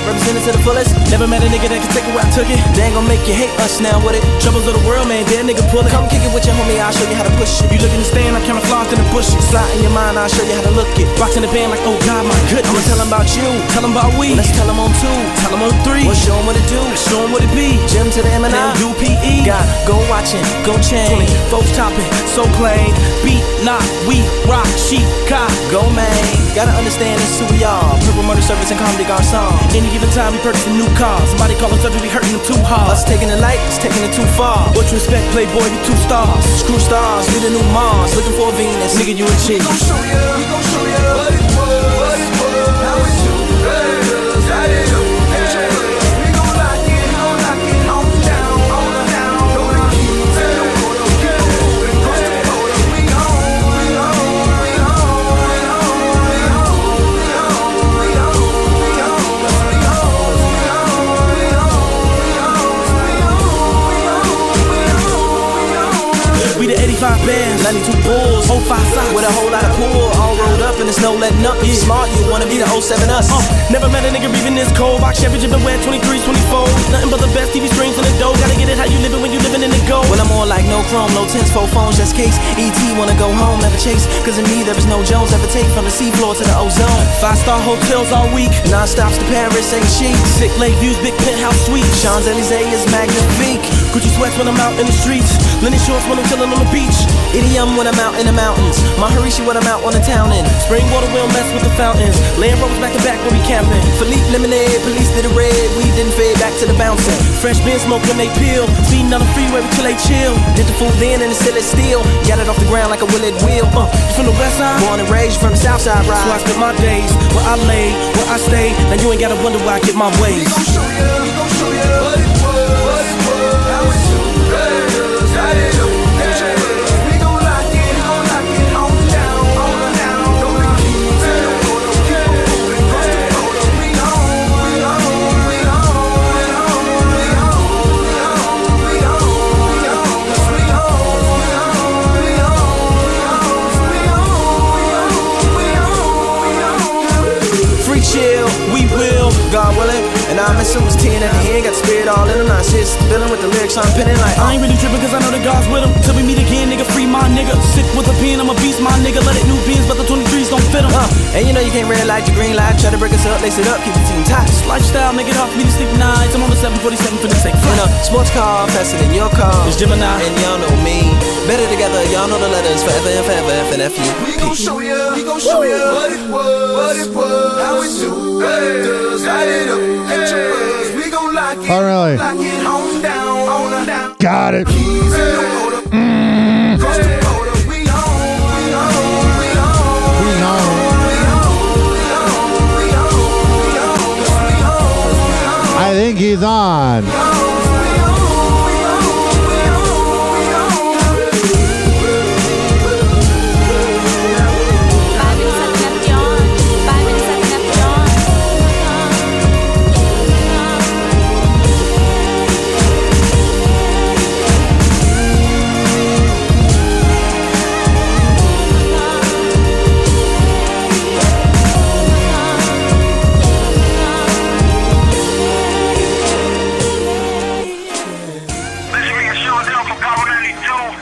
Represented to the fullest. Never met a nigga that can take it where I took it. They ain't gon' make you hate us now with it. Troubles of the world, man, that nigga pull it. Come kick it with your homie, I'll show you how to push it. You look in the stand, I'm camouflaged in the bushes. Slide in your mind, I'll show you how to look it. Box in the band like, oh God, my goodness. I'ma tell them about you, tell them about we. Let's tell them on 2, tell them on 3. We'll show them what it do, show them what it be. Gym to the M&I, UPE. God, go watching, go change. Folks topping, so plain. Beat, knock, we rock, sheep, cop, go man. Gotta understand this who we are. Purple murder service and comedy garçon. Any given time we purchase a new car. Somebody call us up and we hurting them too hard. Us taking the light, it's taking it too far. What you expect, playboy, you 2 stars. Screw stars, we the new Mars. Looking for a Venus, nigga, you a cheat. We gon' show ya what it was, how it do, how it do. We gon' lock it, on down, go to keys, we We the 85 bands, 92 bulls, 05 socks with a whole lot of pool, all rolled up and there's no letting up. If you smart, you wanna be the 07 us. Never met a nigga breathing this cold. Box championship and wear 23, 24. Nothing but the best TV screens in the dough. Gotta get it how you living when you living in the gold. Well, I'm more like no chrome, no tints, 4 phones, just case. ET wanna go home, never chase. Cause in me there is no Jones, ever take from the seafloor to the ozone. 5-star hotels all week, non-stops to Paris, ain't cheap. Sick lake views, big penthouse suite. Champs-Elysees is magnifique. Gucci sweats when I'm out in the streets. Linen shorts when I'm chillin' on the beach. Idiom when I'm out in the mountains. Maharishi when I'm out on the town in. Spring water we don't mess with the fountains. Land rovers back to back when we camping. Philippe lemonade, police did the red. We didn't fade back to the bouncing. Fresh beer smoke when they peel. Speeding on the freeway till they chill. Did the fool then and it's still steel. Got it off the ground like a wilted wheel. You from the west side? Born and raised from the south side, right? So I spent my days where I lay, where I stay. Now you ain't gotta wonder where I get my ways. We gon' show ya what it was, how it do, how it do. lyricist, dealing with the lyrics I'm penning like I ain't really tripping cause I know that God's with him. Till we meet again, nigga, free my nigga. Sick with a pen, I'm a beast, my nigga. Let it new beans, but the 23s don't fit him. And you know you can't red light your green light. Try to break us up, lace it up, keep the team tight. This lifestyle, make it hard for me to sleep nights. I'm on the 747 finna take flight. Sports car, faster than your car. It's Gemini, and y'all know me. Better together, y'all know the letters forever and forever, FNFU. We gon' show ya, what it was, how it do, does, light it up, get your buzz. We gon' lock it, Oh, really? lock it, on down. Got it. I think he's on.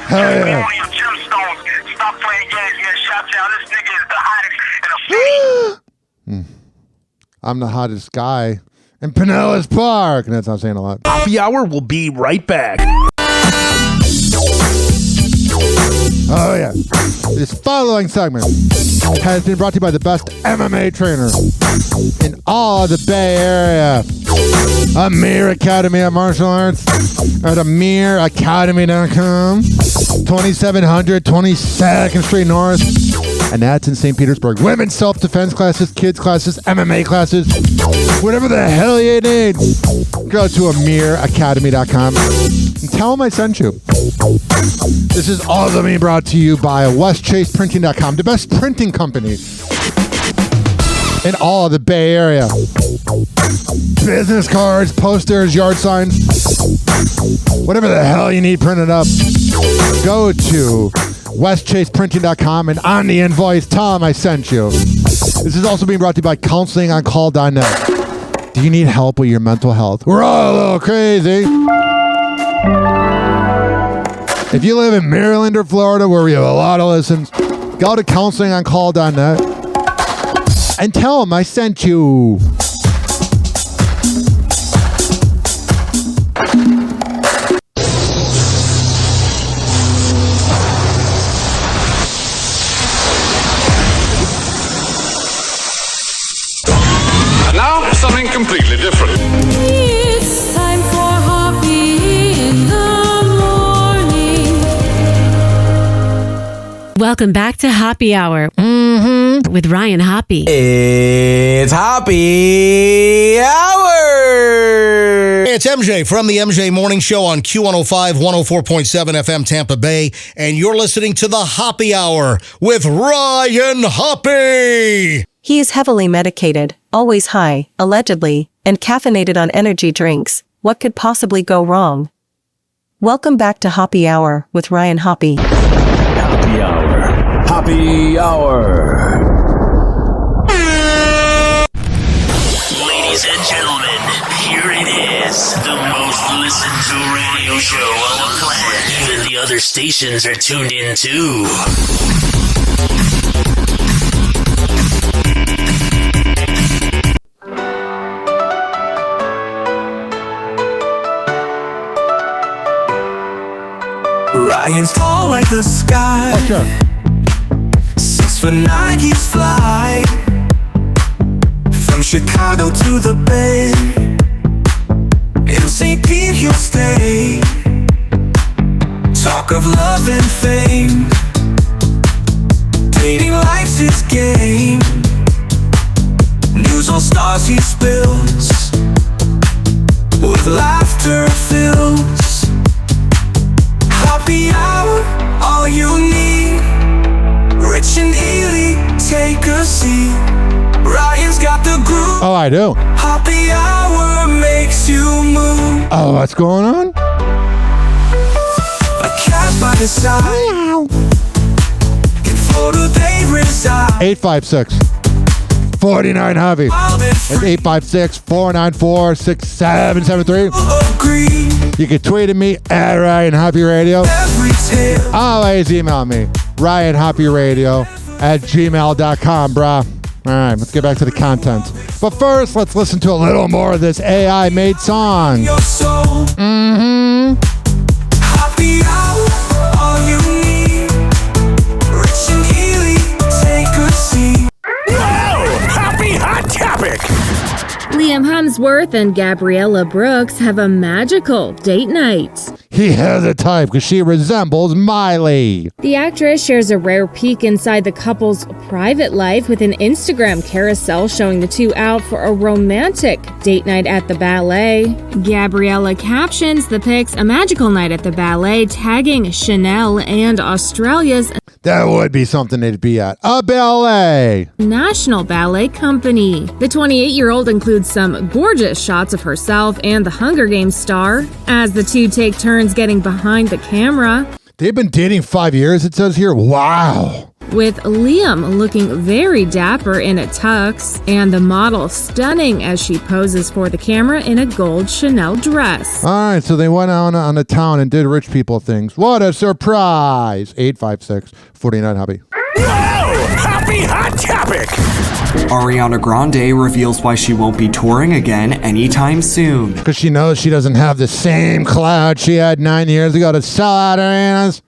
Hell yeah. Stop playing games, man. Shout out. This nigga is the hottest in the city. I'm the hottest guy in Pinellas Park. And that's not saying a lot. Hoppe Hour will be right back. Oh, yeah. This following segment has been brought to you by the best MMA trainer in all the Bay Area. Amir Academy of Martial Arts at amiracademy.com. 2700 22nd Street North. And that's in St. Petersburg. Women's self-defense classes, kids classes, MMA classes, whatever the hell you need. Go to amiracademy.com and tell them I sent you. This is also being brought to you by westchaseprinting.com, the best printing company in all of the Bay Area. Business cards, posters, yard signs, whatever the hell you need printed up. Go to westchaseprinting.com and on the invoice, tell them I sent you. This is also being brought to you by counselingoncall.net. Do you need help with your mental health? We're all a little crazy. If you live in Maryland or Florida, where we have a lot of listens, go to counselingoncall.net and tell them I sent you. Now, something completely different. It's time for Hoppe in the morning. Welcome back to Hoppe Hour with Ryan Hoppe. It's Hoppe Hour. Hey, it's MJ from the MJ Morning Show on Q105, 104.7 FM Tampa Bay, and you're listening to the Hoppe Hour with Ryan Hoppe. He is heavily medicated, always high, allegedly, and caffeinated on energy drinks. What could possibly go wrong? Welcome back to Hoppe Hour with Ryan Hoppe. Hoppe Hour. Hoppe Hour. Ladies and gentlemen, here it is. The most listened to radio show on the planet. Even the other stations are tuned in too. Ryan's tall like the sky. 6'9" he's fly. From Chicago to the Bay. In St. Pete he'll stay. Talk of love and fame. Dating life's his game. News all stars he spills. With laughter fills. Hoppe Hour, all you need. Rich and Ely, take a seat. Ryan's got the groove. Oh, I do. Hoppe Hour makes you move. Oh, what's going on? A cat by the side. In Florida they reside. 856-49-HOVE. It's 856-494-6773. agree. You can tweet at me at Ryan Hoppe Radio. Always email me, RyanHoppeRadio@gmail.com, brah. All right, let's get back to the content. But first, let's listen to a little more of this AI-made song. Happy hour, all you need. Rich and Healy, take a seat. Whoa! Happy Hot Topic! Liam Hemsworth and Gabriella Brooks have a magical date night. He has a type because she resembles Miley. The actress shares a rare peek inside the couple's private life with an Instagram carousel showing the two out for a romantic date night at the ballet. Gabriella captions the pics a magical night at the ballet, tagging Chanel and Australia's That would be something they'd be at. A ballet. National Ballet Company. The 28-year-old includes some gorgeous shots of herself and the Hunger Games star as the two take turns getting behind the camera. They've been dating 5 years, it says here. Wow. With Liam looking very dapper in a tux and the model stunning as she poses for the camera in a gold Chanel dress. All right, so they went out on the town and did rich people things. What a surprise. 856-49-HOPPE. Whoa! Happy Hot Topic! Ariana Grande reveals why she won't be touring again anytime soon. Because she knows she doesn't have the same clout she had 9 years ago to sell out arenas.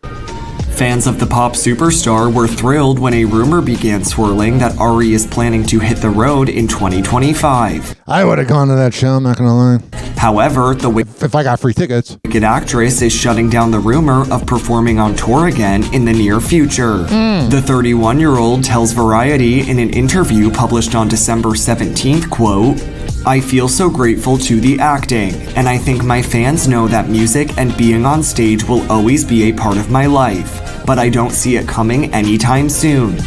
Fans of the pop superstar were thrilled when a rumor began swirling that Ari is planning to hit the road in 2025. I would have gone to that show, I'm not going to lie. However, if I got free tickets. Wicked actress is shutting down the rumor of performing on tour again in the near future. The 31-year-old tells Variety in an interview published on December 17th, quote, "I feel so grateful to the acting, and I think my fans know that music and being on stage will always be a part of my life, but I don't see it coming anytime soon."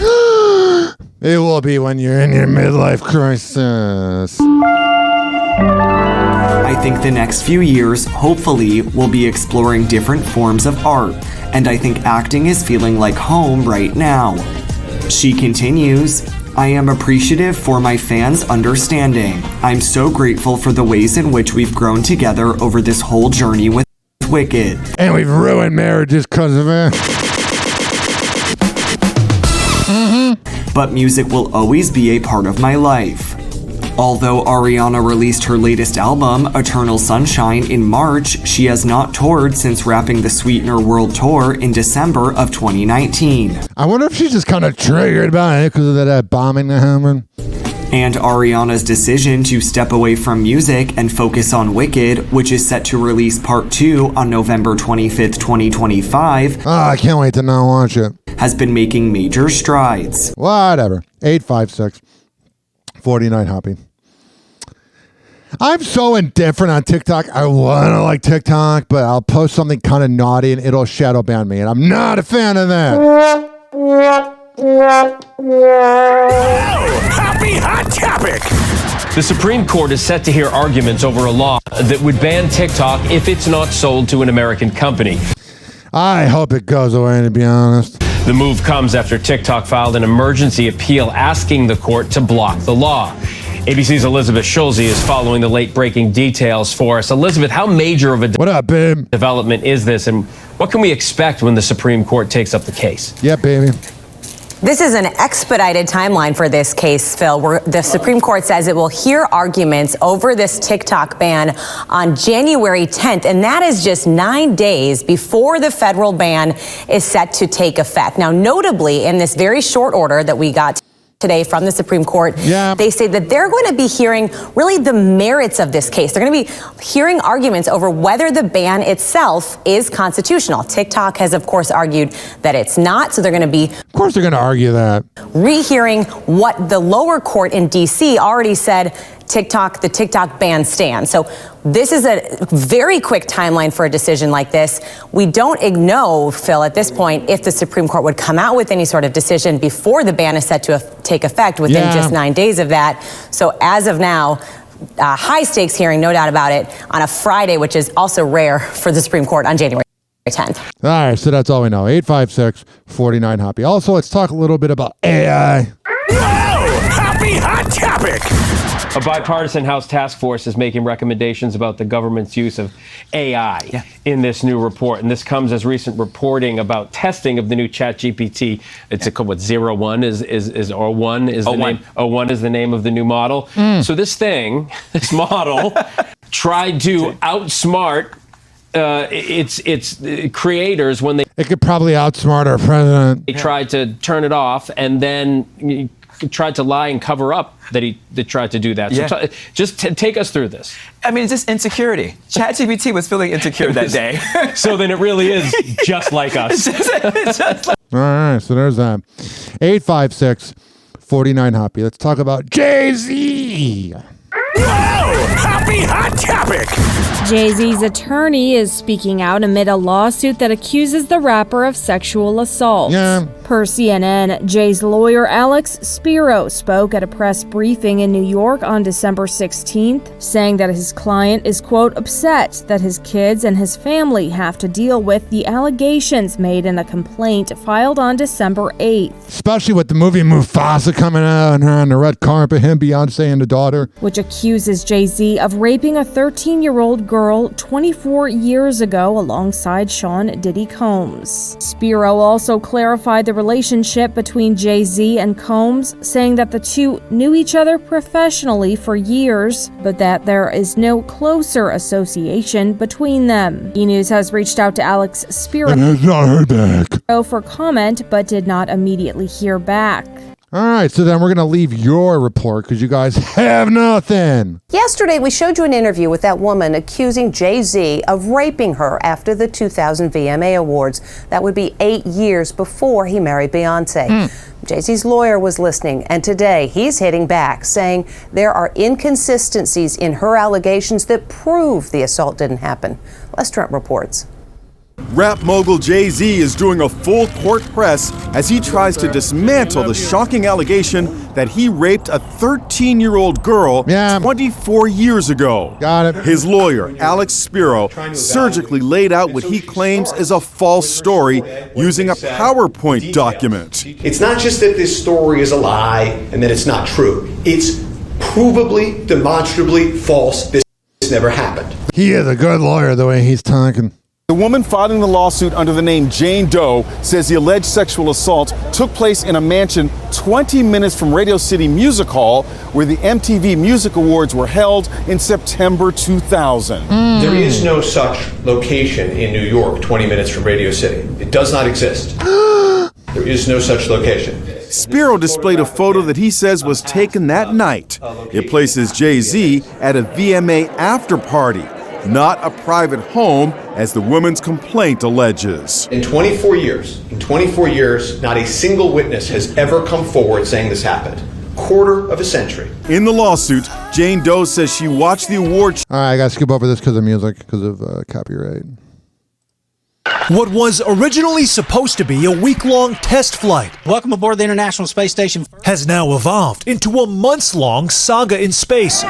It will be when you're in your midlife crisis. I think the next few years, hopefully, will be exploring different forms of art, and I think acting is feeling like home right now. She continues, "I am appreciative for my fans' understanding. I'm so grateful for the ways in which we've grown together over this whole journey with Wicked. And we've ruined marriages because of it. But music will always be a part of my life." Although Ariana released her latest album, Eternal Sunshine, in March, she has not toured since wrapping the Sweetener World Tour in December of 2019. I wonder if she's just kind of triggered by it because of that bombing that happened. And Ariana's decision to step away from music and focus on Wicked, which is set to release part 2 on November 25th, 2025. Oh, I can't wait to not watch it. Has been making major strides. Whatever. 856-49-HOPPE. I'm so indifferent on TikTok. I want to like TikTok, but I'll post something kind of naughty and it'll shadow ban me, and I'm not a fan of that. Happy Hot Topic! The Supreme Court is set to hear arguments over a law that would ban TikTok if it's not sold to an American company. I hope it goes away, to be honest. The move comes after TikTok filed an emergency appeal asking the court to block the law. ABC's Elizabeth Schulze is following the late-breaking details for us. Elizabeth, how major of a development is this, and what can we expect when the Supreme Court takes up the case? Yeah, baby. This is an expedited timeline for this case, Phil, where the Supreme Court says it will hear arguments over this TikTok ban on January 10th, and that is just 9 days before the federal ban is set to take effect. Now, notably, in this very short order that we got today from the Supreme Court, they say that they're going to be hearing really the merits of this case. They're going to be hearing arguments over whether the ban itself is constitutional. TikTok has, of course, argued that it's not, so they're going to be... Of course they're going to argue that. ...rehearing what the lower court in D.C. already said the TikTok ban stands. So this is a very quick timeline for a decision like this. We don't know, Phil, at this point, if the Supreme Court would come out with any sort of decision before the ban is set to take effect within just 9 days of that. So as of now, high stakes hearing, no doubt about it, on a Friday, which is also rare for the Supreme Court on January 10th. All right, so that's all we know. 856-49-HOPPE. Also, let's talk a little bit about AI. Whoa! Happy Hot Topic! A bipartisan House task force is making recommendations about the government's use of AI in this new report. And this comes as recent reporting about testing of the new ChatGPT. It's called what, 01 is or 1 is the name. 01 is the name of the new model. So this model tried to outsmart its creators when they... It could probably outsmart our president. They tried to turn it off, and then tried to lie and cover up that they tried to do that. So just take us through this. I mean, it's just insecurity. ChatGPT was feeling insecure that day. So then it really is just like us. All right, so there's that. 856-49 Hoppy. Let's talk about Jay-Z. Happy Hot Topic! Jay-Z's attorney is speaking out amid a lawsuit that accuses the rapper of sexual assault. Per CNN, Jay's lawyer Alex Spiro spoke at a press briefing in New York on December 16th, saying that his client is, quote, upset that his kids and his family have to deal with the allegations made in a complaint filed on December 8th. Especially with the movie Mufasa coming out and her on the red carpet, him, Beyonce, and the daughter. Which accuses Jay-Z of raping a 13-year-old girl 24 years ago alongside Sean Diddy Combs. Spiro also clarified the relationship between Jay-Z and Combs, saying that the two knew each other professionally for years, but that there is no closer association between them. E! News has reached out to Alex Spiro and has not heard back for comment, but did not immediately hear back. All right, so then we're going to leave your report because you guys have nothing. Yesterday, we showed you an interview with that woman accusing Jay-Z of raping her after the 2000 VMA Awards. That would be 8 years before he married Beyonce. Jay-Z's lawyer was listening, and today he's hitting back, saying there are inconsistencies in her allegations that prove the assault didn't happen. Les Trent reports. Rap mogul Jay-Z is doing a full court press as he tries to dismantle the shocking allegation that he raped a 13-year-old girl 24 years ago. Got it. His lawyer, Alex Spiro, surgically laid out what he claims is a false story using a PowerPoint document. It's not just that this story is a lie and that it's not true. It's provably, demonstrably false. This never happened. He is a good lawyer the way he's talking. The woman filing the lawsuit under the name Jane Doe says the alleged sexual assault took place in a mansion 20 minutes from Radio City Music Hall, where the MTV Music Awards were held in September 2000. There is no such location in New York 20 minutes from Radio City. It does not exist. There is no such location. Spiro displayed a photo that he says was taken that night. It places Jay-Z at a VMA after party, not a private home, as the woman's complaint alleges. In 24 years, not a single witness has ever come forward saying this happened. Quarter of a century. In the lawsuit, Jane Doe says she watched the award. All right, I got to skip over this because of music, because of copyright. What was originally supposed to be a week-long test flight, welcome aboard the International Space Station, has now evolved into a months-long saga in space.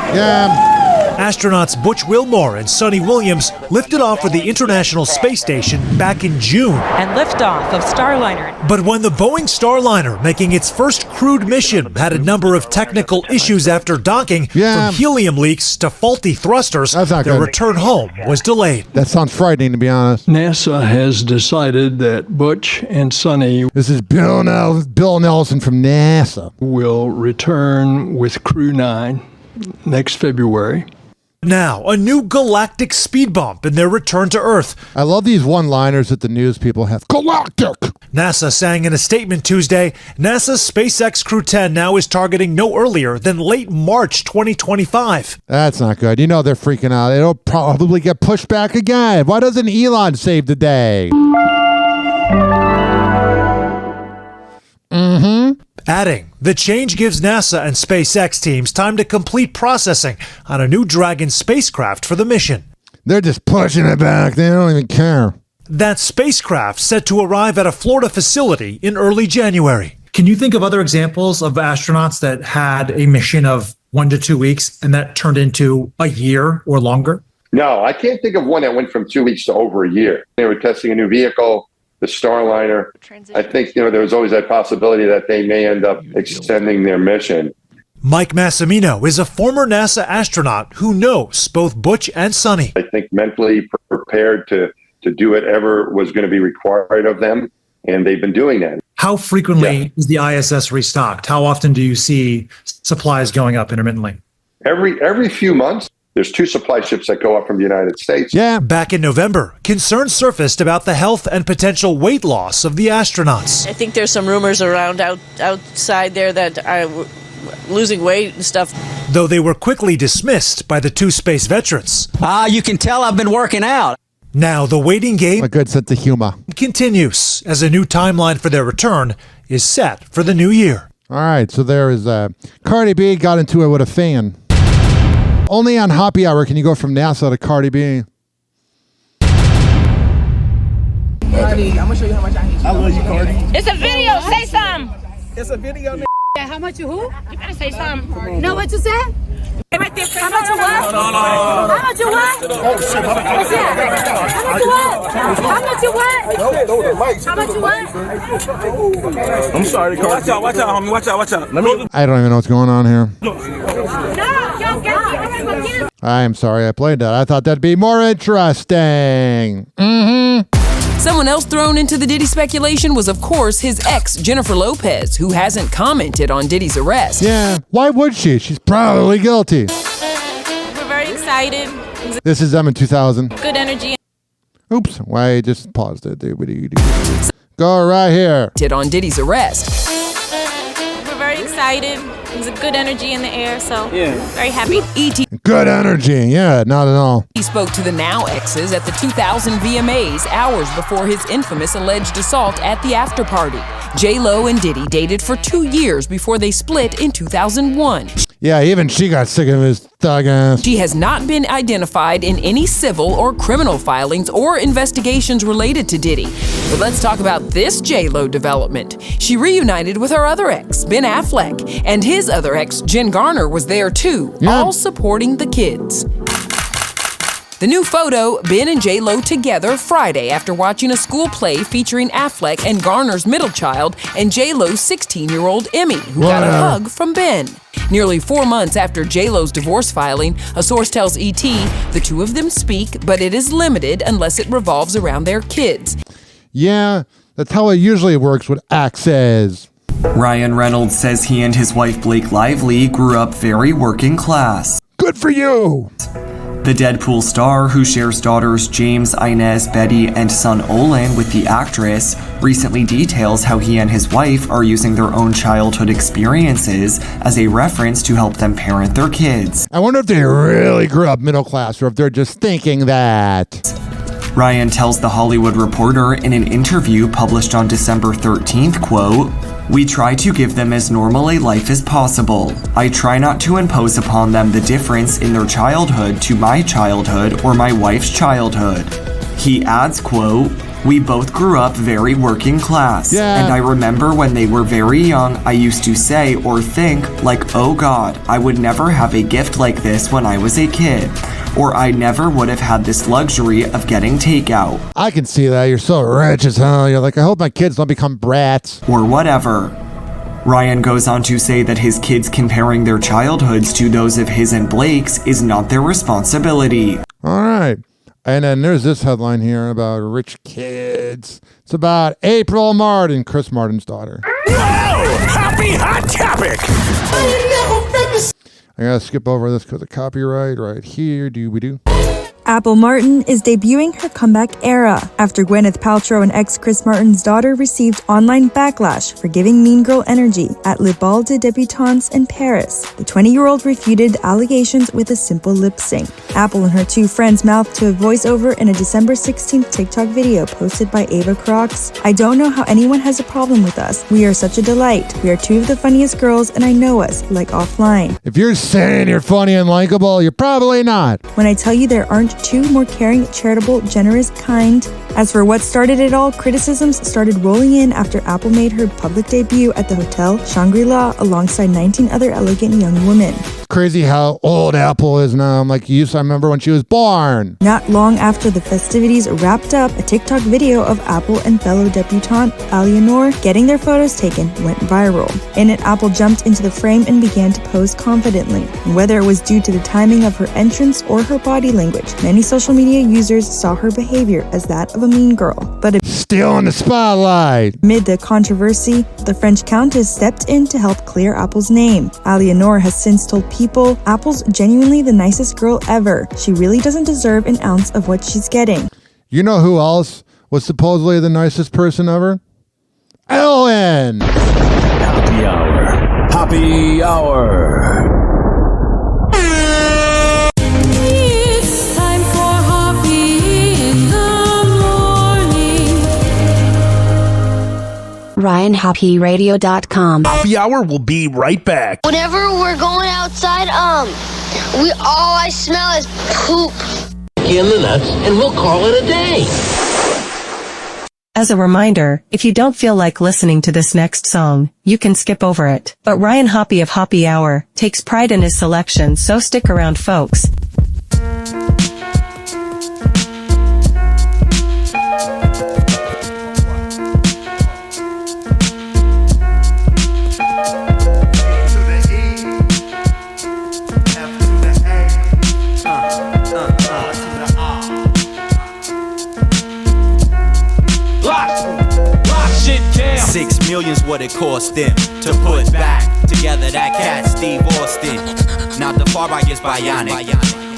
Astronauts Butch Wilmore and Sonny Williams lifted off for the International Space Station back in June. And liftoff of Starliner. But when the Boeing Starliner, making its first crewed mission, had a number of technical issues after docking, from helium leaks to faulty thrusters, their return home was delayed. That sounds frightening, to be honest. NASA has decided that Butch and Sonny, this is Bill Nelson from NASA, will return with Crew 9 next February. Now, a new galactic speed bump in their return to Earth. I love these one-liners that the news people have. Galactic! NASA sang in a statement Tuesday, NASA's SpaceX Crew 10 now is targeting no earlier than late March 2025. That's not good. You know they're freaking out. It'll probably get pushed back again. Why doesn't Elon save the day? Adding, the change gives NASA and SpaceX teams time to complete processing on a new Dragon spacecraft for the mission. They're just pushing it back. They don't even care. That spacecraft set to arrive at a Florida facility in early January. Can you think of other examples of astronauts that had a mission of 1 to 2 weeks and that turned into a year or longer? No, I can't think of one that went from 2 weeks to over a year. They were testing a new vehicle, the Starliner. I think, there was always that possibility that they may end up extending their mission. Mike Massimino is a former NASA astronaut who knows both Butch and Sonny. I think mentally prepared to do whatever was going to be required of them, and they've been doing that. How frequently is the ISS restocked? How often do you see supplies going up intermittently? Every few months, there's 2 supply ships that go up from the United States. Yeah. Back in November, concerns surfaced about the health and potential weight loss of the astronauts. I think there's some rumors around outside there that are losing weight and stuff. Though they were quickly dismissed by the 2 space veterans. You can tell I've been working out. Now the waiting game, a good sense of humor, continues as a new timeline for their return is set for the new year. All right, so there is Cardi B got into it with a fan. Only on Hoppe Hour can you go from NASA to Cardi B. Cardi, I'm gonna show you how much I hate you. I love you, Cardi. It's a video. Say something. It's a video. Yeah, how much you who? You gotta say something. No, what you said? Right there. How much you what? No. How much you what? Oh shit! What's that? How much you what? How much you what? How much you what? I'm sorry, Cardi. Watch out, homie. Watch out. I don't even know what's going on here. No, y'all get it. I am sorry I played that. I thought that'd be more interesting. Someone else thrown into the Diddy speculation was, of course, his ex, Jennifer Lopez, who hasn't commented on Diddy's arrest. Yeah, why would she? She's probably guilty. We're very excited. This is them in 2000. Good energy. Oops, why I just paused it. Go right here. On Diddy's arrest. We're very excited. There's a good energy in the air, so very happy. E.T. Good energy. Yeah, not at all. He spoke to the now exes at the 2000 VMAs hours before his infamous alleged assault at the after party. J-Lo and Diddy dated for 2 years before they split in 2001. Yeah, even she got sick of his thug ass. She has not been identified in any civil or criminal filings or investigations related to Diddy. But let's talk about this J-Lo development. She reunited with her other ex, Ben Affleck, and his other ex, Jen Garner, was there too, all supporting the kids. The new photo, Ben and J-Lo together Friday after watching a school play featuring Affleck and Garner's middle child and J-Lo's 16-year-old Emmy, who got a hug from Ben. Nearly 4 months after J-Lo's divorce filing, a source tells ET the 2 of them speak, but it is limited unless it revolves around their kids. Yeah, that's how it usually works with exes. Ryan Reynolds says he and his wife Blake Lively grew up very working class. Good for you! The Deadpool star, who shares daughters James, Inez, Betty, and son Olin with the actress, recently details how he and his wife are using their own childhood experiences as a reference to help them parent their kids. I wonder if they really grew up middle class or if they're just thinking that. Ryan tells The Hollywood Reporter in an interview published on December 13th, quote, "We try to give them as normal a life as possible. I try not to impose upon them the difference in their childhood to my childhood or my wife's childhood." He adds, quote, "We both grew up very working class. And I remember when they were very young, I used to say or think like, oh God, I would never have a gift like this when I was a kid. Or I never would have had this luxury of getting takeout." I can see that. You're so rich as hell. You're like, I hope my kids don't become brats. Or whatever. Ryan goes on to say that his kids comparing their childhoods to those of his and Blake's is not their responsibility. All right. And then there's this headline here about rich kids. It's about April Martin, Chris Martin's daughter. Whoa! Happy hot topic! I gotta skip over this because of copyright right here. Do. Apple Martin is debuting her comeback era after Gwyneth Paltrow and ex Chris Martin's daughter received online backlash for giving mean girl energy at Le Bal des Débutantes in Paris. The 20-year-old refuted allegations with a simple lip sync. Apple and her 2 friends mouthed to a voiceover in a December 16th TikTok video posted by Ava Crocs. "I don't know how anyone has a problem with us. We are such a delight. We are 2 of the funniest girls and I know us, like offline. If you're saying you're funny and likable, you're probably not. When I tell you there aren't two more caring, charitable, generous, kind. As for what started it all, criticisms started rolling in after Apple made her public debut at the Hotel Shangri-La alongside 19 other elegant young women. Crazy how old Apple is now. I'm like, I remember when she was born. Not long after the festivities wrapped up, a TikTok video of Apple and fellow debutante Eleanor getting their photos taken went viral. In it, Apple jumped into the frame and began to pose confidently. And whether it was due to the timing of her entrance or her body language, many social media users saw her behavior as that of a mean girl. But still in the spotlight. Amid the controversy, the French countess stepped in to help clear Apple's name. Eleanor has since told people Apple's genuinely the nicest girl ever. She really doesn't deserve an ounce of what she's getting. You know who else was supposedly the nicest person ever? Ellen! Happy Hour. Happy Hour. It's time for Hoppe in the morning. RyanHoppeRadio.com. Happy Hour will be right back. Whenever we're going outside, all I smell is poop. In the nuts, and we'll call it a day. As a reminder, if you don't feel like listening to this next song, you can skip over it. But Ryan Hoppe of Hoppe Hour takes pride in his selection, so stick around, folks. $6 million's what it cost them to put back together that cat Steve Austin. Now the far right is bionic.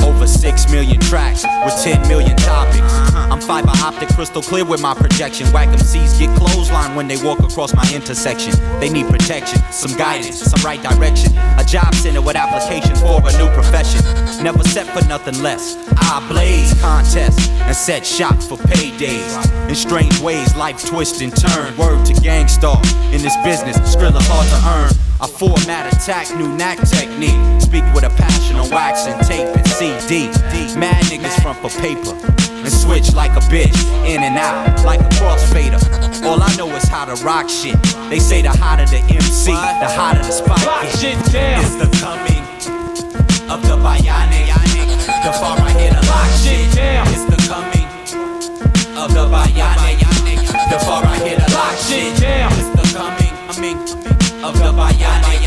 Over 6 million tracks with 10 million topics. I'm fiber optic crystal clear with my projection. Whack MCs get clothesline when they walk across my intersection. They need protection, some guidance, some right direction. A job center with application for a new profession. Never set for nothing less. I blaze contests and set shop for paydays. In strange ways, life twist and turn. Word to gangstar in this business, Skrilla hard to earn. I format attack, new knack technique. Speak with a passion on wax and tape and CD. Mad niggas front for paper and switch like a bitch, in and out like a crossfader. All I know is how to rock shit. They say the hotter the MC, the hotter the spot. Shit down. It's the coming of the bionic. The far right here to lock shit down. It's the coming of the bionic. The far right here to lock shit down. It's the coming of the bionic.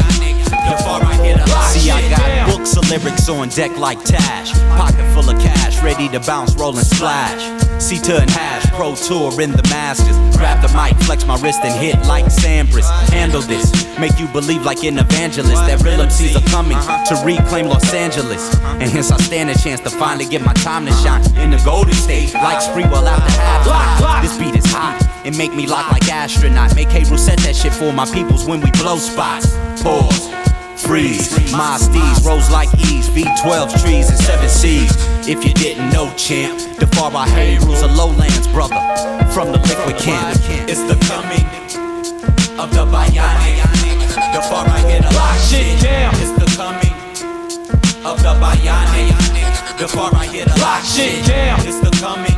The far right here to lock shit down. See, I got books of lyrics on deck like Tash. Pocket full of cash, ready to bounce, roll and splash. C2 and hash, pro tour in the masters. Grab the mic, flex my wrist and hit like Sampras. Handle this, make you believe like an evangelist that real MCs are coming to reclaim Los Angeles. And hence I stand a chance to finally get my time to shine in the Golden State, like Spreewell after halftime. This beat is hot, it make me lock like astronaut. Make K-Rool set that shit for my peoples when we blow spots. Pause. Freeze, my steeds rose like E's, V12 trees and 7 C's. If you didn't know, champ, the far right here rules a lowlands brother from the liquid camp. It's the coming of the bionic. The far right here to lock shit down. It's the coming of the bionic. The far right here to lock shit down. It's the coming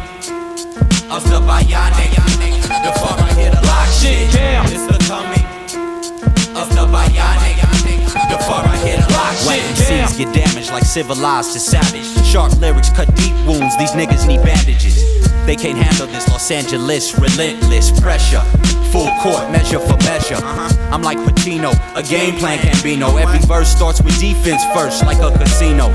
of the bionic. The far right here to lock shit down. It's the coming of the bionic. The far right here to lock shit down. MCs get damaged like civilized to savage. Sharp lyrics cut deep wounds, these niggas need bandages. They can't handle this Los Angeles relentless pressure. Full court, measure for measure. I'm like Patino, a game plan Gambino. Every verse starts with defense first, like a casino.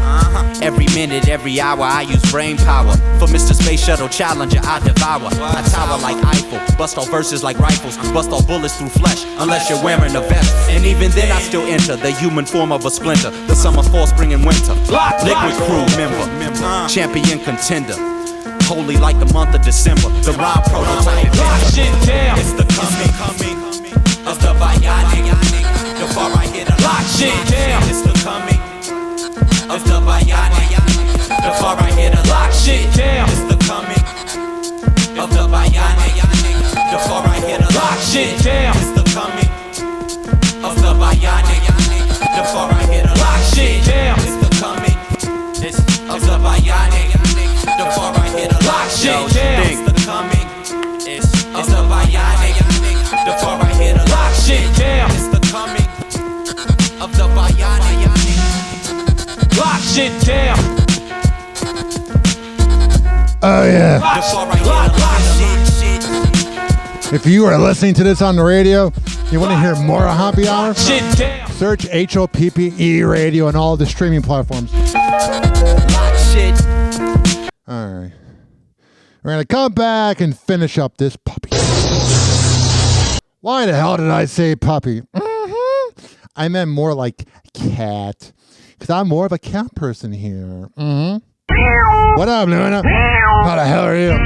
Every minute, every hour, I use brain power. For Mr. Space Shuttle Challenger, I devour. I tower like Eiffel, bust all verses like rifles. Bust all bullets through flesh, unless you're wearing a vest. And even then I still enter the human form of a splinter. The summer, fall, spring, and winter. Liquid crew member, champion contender. Holy like the month of December. The rhyme prototype. It's the coming of the bionic. The far right here to lock shit down. It's the coming of the bionic. The far right here to lock shit down. It's the coming of the bionic. The far right here to lock shit down. It's the coming of the bionic. The far right here to lock shit down. It's the coming of the bionic. shit down. Oh, yeah. If you are listening to this on the radio, you want to hear more of Hoppe Hour? Search HOPPE Radio on all the streaming platforms. All right. We're going to come back and finish up this puppy. Why the hell did I say puppy? I meant more like cat. Because I'm more of a cat person here. What up, Luna? How the hell are you?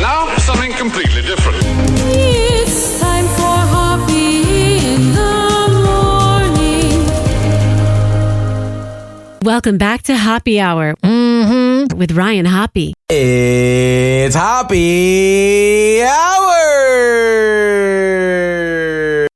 Now, something completely different. It's time for Hoppe in the morning. Welcome back to Hoppe Hour with Ryan Hoppe. It's Hoppe Hour!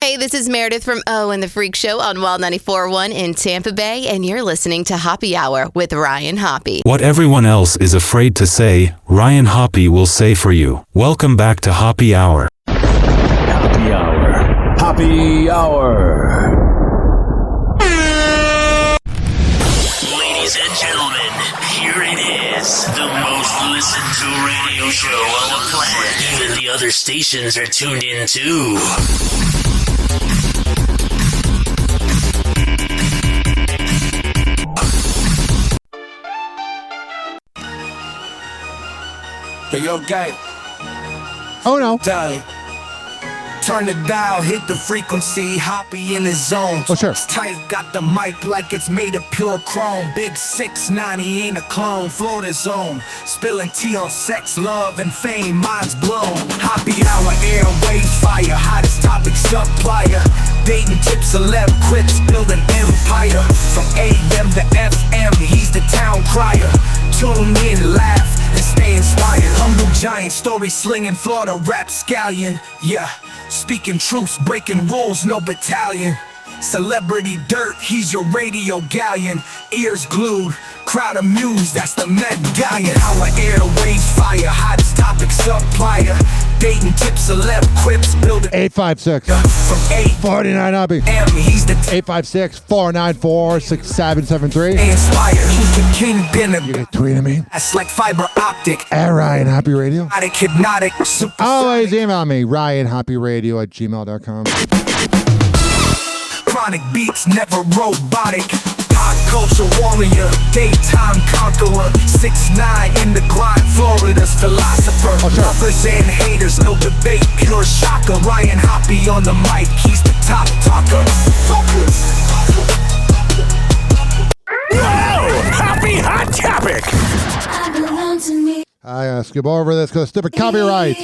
Hey, this is Meredith from O and the Freak Show on Wild 94.1 in Tampa Bay, and you're listening to Hoppe Hour with Ryan Hoppe. What everyone else is afraid to say, Ryan Hoppe will say for you. Welcome back to Hoppe Hour. Hoppe Hour. Hoppe Hour. Ladies and gentlemen, here it is. The most listened to radio show on the planet. Even the other stations are tuned in too. Hey, yo, gang. Oh, no. Dial. Turn the dial, hit the frequency, Hoppe in the zone. Oh, sure. It's tight, got the mic like it's made of pure chrome. Big 6'9", he ain't a clone, Florida zone. Spilling tea on sex, love, and fame, mind's blown. Hoppe Hour, airwaves, fire, hottest topic supplier. Dating tips, celeb quips, build an empire. From AM to FM, he's the town crier. Tune in, laugh, and stay inspired. Humble giant, story slinging, Florida rap scallion. Yeah, speaking truths, breaking rules, no battalion. Celebrity dirt, he's your radio galleon. Ears glued, crowd amused, that's the medallion. Our airwaves fire, hottest topic supplier. Dating tips, celeb quips, building 856 from 49 Hoppe. He's the 856-494-6773. inspired. He's the kingpin of You can tweet at me. that's like fiber optic. At Ryan Hoppe Radio. Hypnotic, super Always email me, RyanHoppeRadio@gmail.com. chronic beats, never robotic. Pop culture warrior, daytime conqueror. 6'9" in the grind, Florida's philosopher. Lovers and haters, no debate, pure shocker. Ryan Hoppe on the mic, he's the top talker. Whoa! Hoppe Hot Topic! I gotta skip over this because stupid copyright.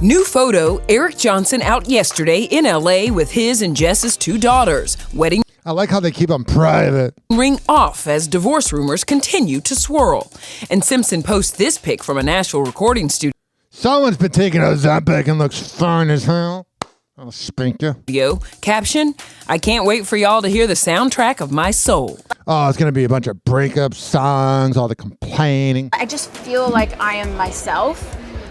New photo, Eric Johnson out yesterday in LA with his and Jess's 2 daughters. Wedding I like how they keep them private. ring off as divorce rumors continue to swirl. And Simpson posts this pic from a Nashville recording studio. Someone's been taking Ozempic and looks fine as hell. I'll spink you. Caption, I can't wait for y'all to hear the soundtrack of my soul. Oh, it's gonna be a bunch of breakup songs, all the complaining. I just feel like I am myself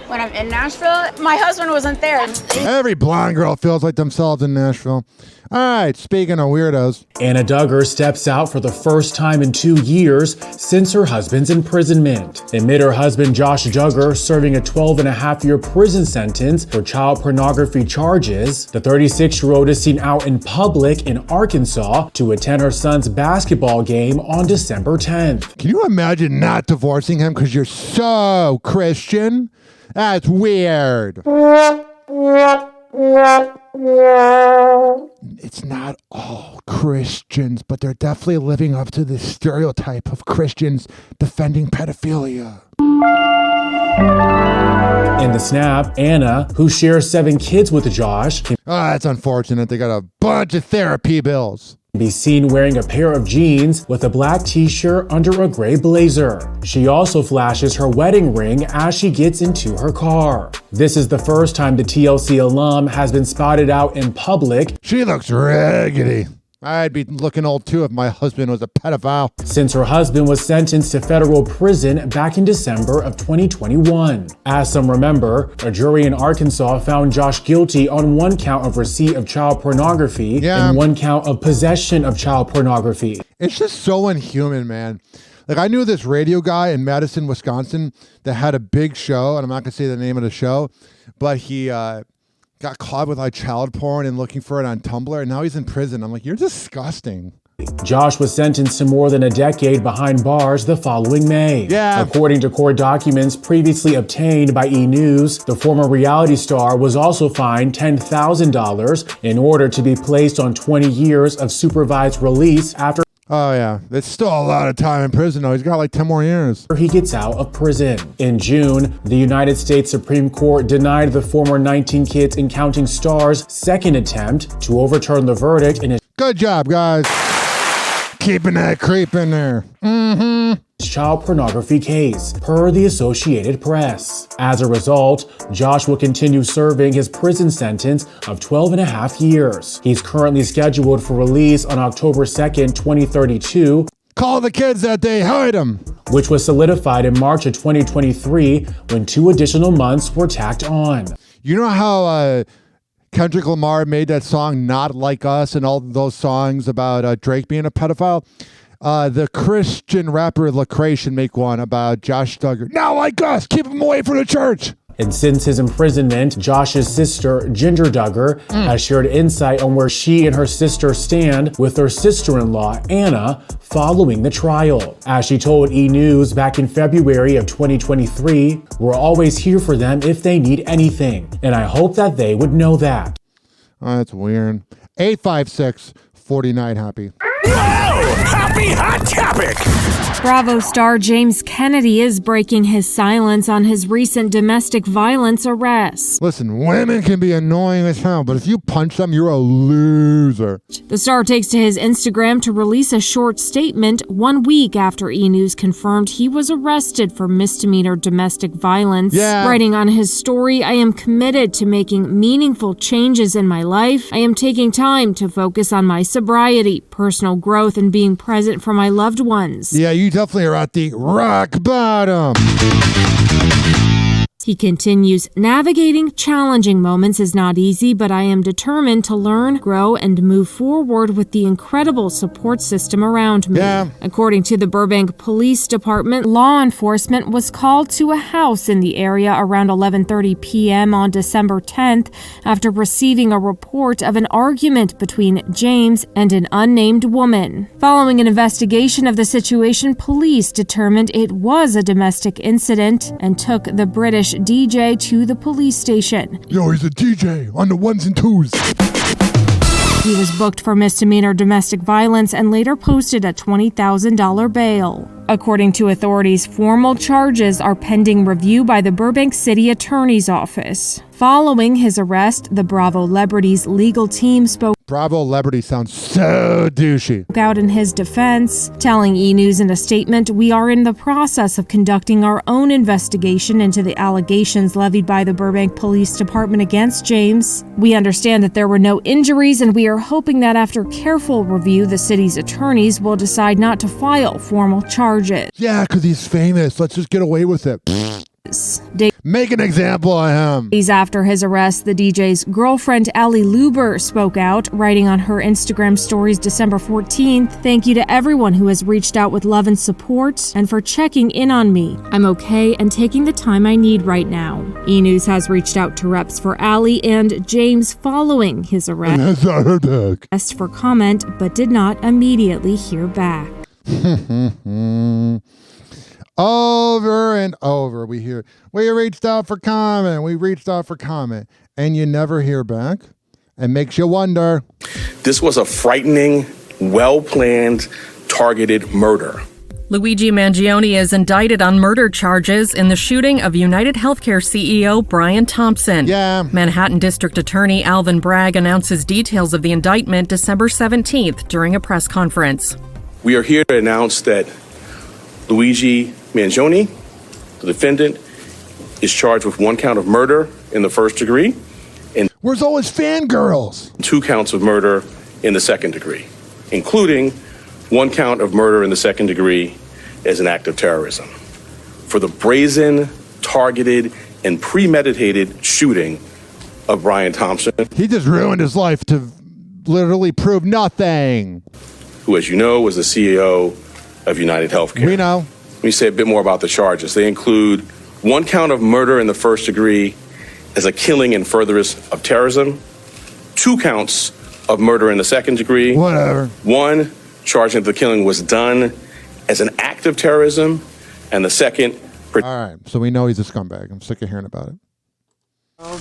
when I'm in Nashville. My husband wasn't there. Every blonde girl feels like themselves in Nashville. All right, speaking of weirdos. Anna Duggar steps out for the first time in 2 years since her husband's imprisonment. Amid her husband Josh Duggar serving a 12-and-a-half-year prison sentence for child pornography charges, the 36-year-old is seen out in public in Arkansas to attend her son's basketball game on December 10th. Can you imagine not divorcing him because you're so Christian? That's weird. It's not all Christians, but they're definitely living up to the stereotype of Christians defending pedophilia. In the snap, Anna, who shares 7 kids with Josh, can that's unfortunate. They got a bunch of therapy bills. be seen wearing a pair of jeans with a black t-shirt under a gray blazer. She also flashes her wedding ring as she gets into her car. This is the first time the TLC alum has been spotted out in public. She looks raggedy. I'd be looking old too if my husband was a pedophile. Since her husband was sentenced to federal prison back in December of 2021. As some remember, a jury in Arkansas found Josh guilty on one count of receipt of child pornography and one count of possession of child pornography. It's just so inhuman, man. Like, I knew this radio guy in Madison, Wisconsin that had a big show, and I'm not going to say the name of the show, but he got caught with like child porn and looking for it on Tumblr, and now he's in prison. I'm like, you're disgusting. Josh was sentenced to more than a decade behind bars the following May. According to court documents previously obtained by E! News, the former reality star was also fined $10,000 in order to be placed on 20 years of supervised release after. Oh yeah, there's still a lot of time in prison though. He's got like 10 more years. He gets out of prison. In June, the United States Supreme Court denied the former 19 Kids and Counting star's second attempt to overturn the verdict in his Good job, guys. Keeping that creep in there. Child pornography case, per the Associated Press. As a result, Josh will continue serving his prison sentence of 12 and a half years. He's currently scheduled for release on October 2nd, 2032. Call the kids that day, hide them. Which was solidified in March of 2023 when 2 additional months were tacked on. You know how Kendrick Lamar made that song Not Like Us and all those songs about Drake being a pedophile? The Christian rapper Lecrae should make one about Josh Duggar. Not like us, keep him away from the church. And since his imprisonment, Josh's sister, Ginger Duggar, has shared insight on where she and her sister stand with her sister-in-law, Anna, following the trial. As she told E! News back in February of 2023, we're always here for them if they need anything. And I hope that they would know that. Oh, that's weird. 856-49-HAPPY. Happy Hot Topic! Bravo star James Kennedy is breaking his silence on his recent domestic violence arrests. Listen, women can be annoying as hell, but if you punch them, you're a loser. The star takes to his Instagram to release a short statement 1 week after E! News confirmed he was arrested for misdemeanor domestic violence. Writing on his story, I am committed to making meaningful changes in my life. I am taking time to focus on my sobriety, personal growth, and being present for my loved ones. Yeah, you definitely are at the rock bottom. He continues, navigating challenging moments is not easy, but I am determined to learn, grow, and move forward with the incredible support system around me. According to the Burbank Police Department, law enforcement was called to a house in the area around 11:30 p.m. on December 10th after receiving a report of an argument between James and an unnamed woman. Following an investigation of the situation, police determined it was a domestic incident and took the British DJ to the police station. Yo, he's a DJ on the ones and twos. He was booked for misdemeanor domestic violence and later posted a $20,000 bail. According to authorities, formal charges are pending review by the Burbank City Attorney's Office. Following his arrest, the Bravo Celebrities legal team spoke Bravo Celebrity sounds so douchey. Out in his defense, telling E! News in a statement, we are in the process of conducting our own investigation into the allegations levied by the Burbank Police Department against James. We understand that there were no injuries, and we are hoping that after careful review, the city's attorneys will decide not to file formal charges. Yeah, because he's famous. Let's just get away with it. Make an example of him. Days after his arrest, the DJ's girlfriend, Allie Luber, spoke out, writing on her Instagram stories December 14th, thank you to everyone who has reached out with love and support and for checking in on me. I'm okay and taking the time I need right now. E! News has reached out to reps for Allie and James following his arrest for comment, but did not immediately hear back. Over and over we hear, we reached out for comment, and you never hear back. It makes you wonder. This was a frightening, well-planned, targeted murder. Luigi Mangione is indicted on murder charges in the shooting of United Healthcare CEO Brian Thompson. Manhattan District Attorney Alvin Bragg announces details of the indictment December 17th during a press conference. We are here to announce that Luigi Mangione, the defendant, is charged with 1 count of murder in the first degree and where's all his fangirls? 2 counts of murder in the second degree. including 1 count of murder in the second degree as an act of terrorism for the brazen, targeted, and premeditated shooting of Brian Thompson. He just ruined his life to literally prove nothing. Who, as you know, was the CEO of United Healthcare. We know. Let me say a bit more about the charges. They include 1 count of murder in the first degree as a killing in furtherance of terrorism, 2 counts of murder in the second degree. Whatever. 1 charging that the killing was done as an act of terrorism, and the second. All right, so we know he's a scumbag. I'm sick of hearing about it.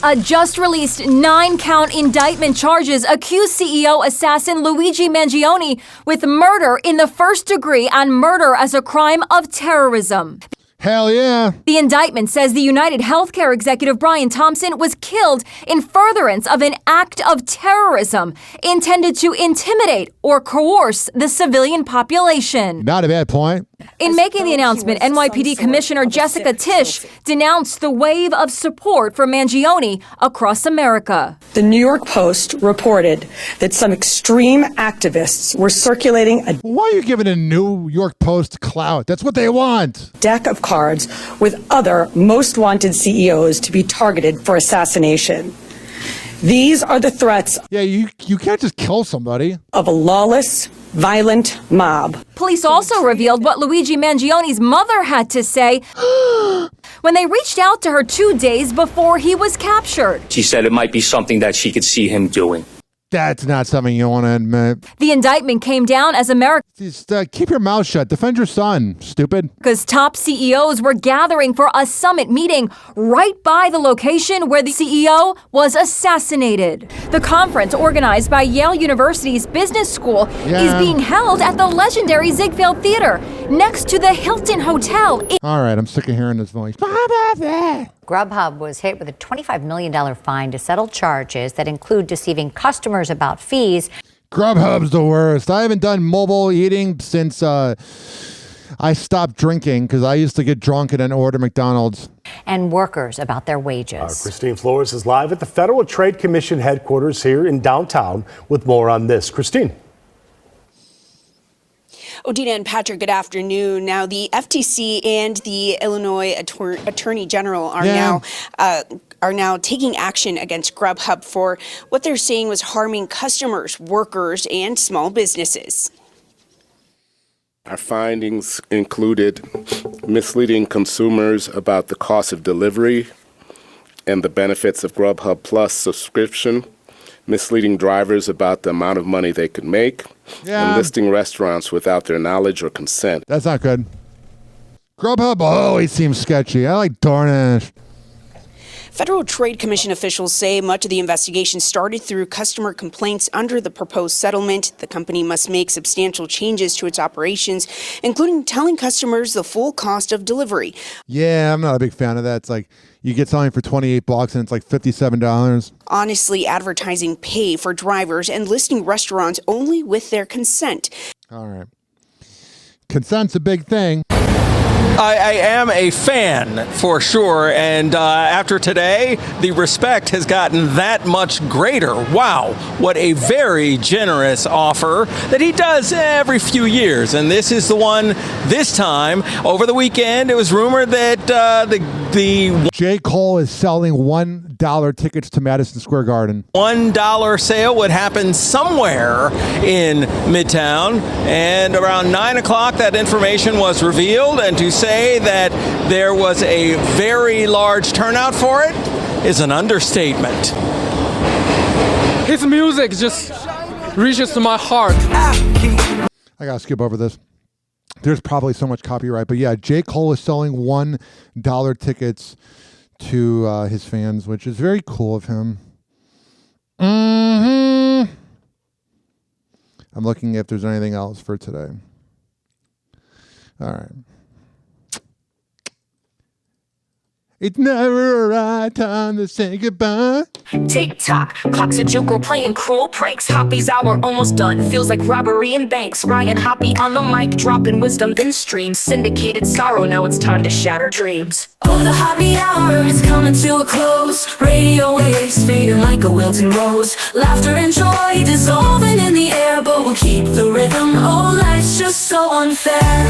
A just released 9-count indictment charges accused CEO assassin Luigi Mangione with murder in the first degree on murder as a crime of terrorism. Hell yeah. The indictment says the United Healthcare executive Brian Thompson was killed in furtherance of an act of terrorism intended to intimidate or coerce the civilian population. Not a bad point. In making the announcement, NYPD Commissioner Jessica Tisch denounced the wave of support for Mangione across America. The New York Post reported that some extreme activists were circulating a Why are you giving a New York Post clout? That's what they want. Deck of cards with other most wanted CEOs to be targeted for assassination. These are the threats. Yeah, you can't just kill somebody. Of a lawless, violent mob. Police also revealed what Luigi Mangione's mother had to say when they reached out to her 2 days before he was captured. She said it might be something that she could see him doing. That's not something you want to admit. The indictment came down as America's Just keep your mouth shut. Defend your son, stupid. top CEOs were gathering for a summit meeting right by the location where the CEO was assassinated. The conference, organized by Yale University's Business School, is being held at the legendary Ziegfeld Theater next to the Hilton Hotel. All right, I'm sick of hearing this voice. Grubhub was hit with a $25 million fine to settle charges that include deceiving customers about fees. Grubhub's the worst. I haven't done mobile eating since I stopped drinking because I used to get drunk and then order McDonald's. And workers about their wages. Christine Flores is live at the Federal Trade Commission headquarters here in downtown with more on this. Christine. Odina and Patrick, good afternoon. Now, the FTC and the Illinois Attorney General are now taking action against Grubhub for what they're saying was harming customers, workers, and small businesses. Our findings included misleading consumers about the cost of delivery and the benefits of Grubhub Plus subscription, misleading drivers about the amount of money they could make, and listing restaurants without their knowledge or consent. That's not good. Grubhub always seems sketchy. I like DoorDash. Federal Trade Commission officials say much of the investigation started through customer complaints under the proposed settlement. The company must make substantial changes to its operations, including telling customers the full cost of delivery. Yeah, I'm not a big fan of that. It's like you get something for $28 and it's like $57. Honestly, advertising pay for drivers and listing restaurants only with their consent. All right. Consent's a big thing. I am a fan for sure, and after today, the respect has gotten that much greater. Wow, what a very generous offer that he does every few years, and this is the one this time. Over the weekend, it was rumored that the J. Cole is selling $1 tickets to Madison Square Garden. $1 sale would happen somewhere in Midtown, and around 9 o'clock that information was revealed, and to say that there was a very large turnout for it is an understatement. His music just reaches to my heart. I gotta skip over this. There's probably so much copyright, but yeah, J. Cole is selling $1 tickets to his fans, which is very cool of him. I'm looking if there's anything else for today. All right. It's never a right time to say goodbye. Tick-tock, clock's a joke, we're playing cruel pranks. Hoppe's hour almost done, feels like robbery in banks. Ryan Hoppe on the mic, dropping wisdom in streams. Syndicated sorrow, now it's time to shatter dreams. Oh, the Hoppe Hour is coming to a close. Radio waves fading like a wilting rose. Laughter and joy dissolving in the air, but we'll keep the rhythm. Oh, life's just so unfair.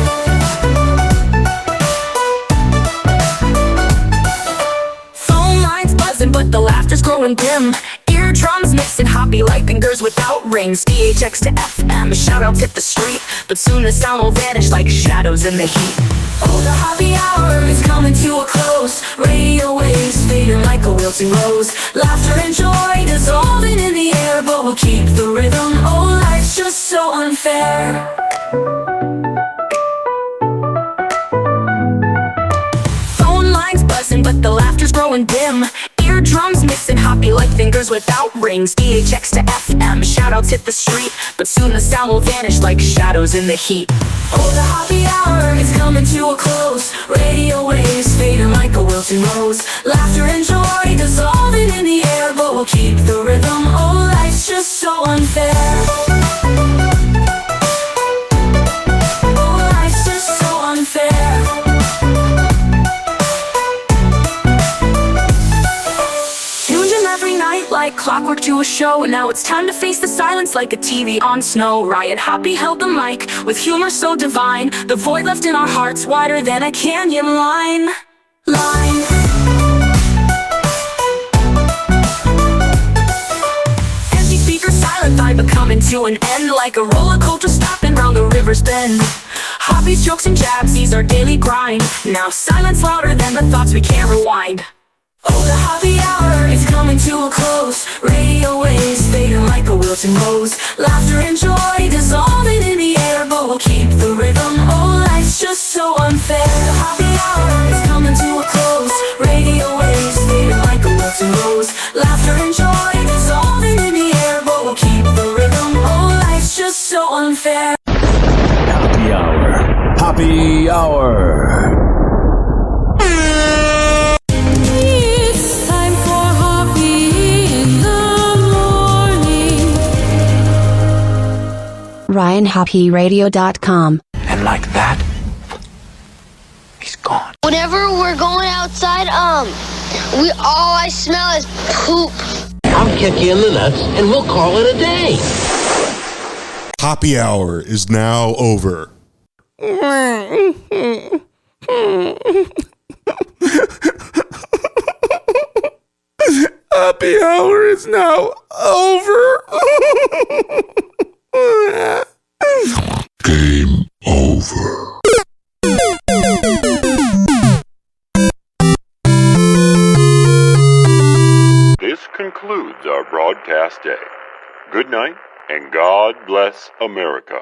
But the laughter's growing dim. Eardrums mixing Hoppe like fingers without rings. DHX to FM, shout-outs hit the street, but soon the sound will vanish like shadows in the heat. Oh, the Hoppe Hour is coming to a close. Radio waves fading like a wilting rose. Laughter and joy dissolving in the air, but we'll keep the rhythm. Oh, life's just so unfair. Phone lines buzzing, but the laughter's growing dim. Eardrums mixing Hoppe like fingers without rings. DHX to FM, shout-outs hit the street, but soon the sound will vanish like shadows in the heat. Oh, the Hoppe Hour is coming to a close. Radio waves fading like a wilting rose. Laughter and joy dissolving in the air, but we'll keep the rhythm. Oh, life's just so unfair. Oh, life's just so unfair. Like clockwork to a show, and now it's time to face the silence like a TV on snow. Ryan Hoppe held the mic with humor so divine, the void left in our hearts wider than a canyon line. Empty speakers, silent vibe coming to an end, like a rollercoaster stopping round the river's bend. Hoppe's jokes and jabs, these are daily grind. Now silence louder than the thoughts we can't rewind. Oh, the Hoppe Hour is coming to a close. Radio waves fading like a wilting rose. Laughter and joy dissolving in the air, but we'll keep the rhythm. Oh, life's just so unfair. The Hoppe Hour is coming to a close. Radio waves fading like a wilting rose. Laughter and joy dissolving in the air, but we'll keep the rhythm. Oh, life's just so unfair. Hoppe Hour. Hoppe Hour. RyanHoppeRadio.com. And like that, he's gone. Whenever we're going outside, all I smell is poop. I'll kick you in the nuts and we'll call it a day. Hoppe Hour is now over. Hoppe Hour is now over. Game over. This concludes our broadcast day. Good night, and God bless America.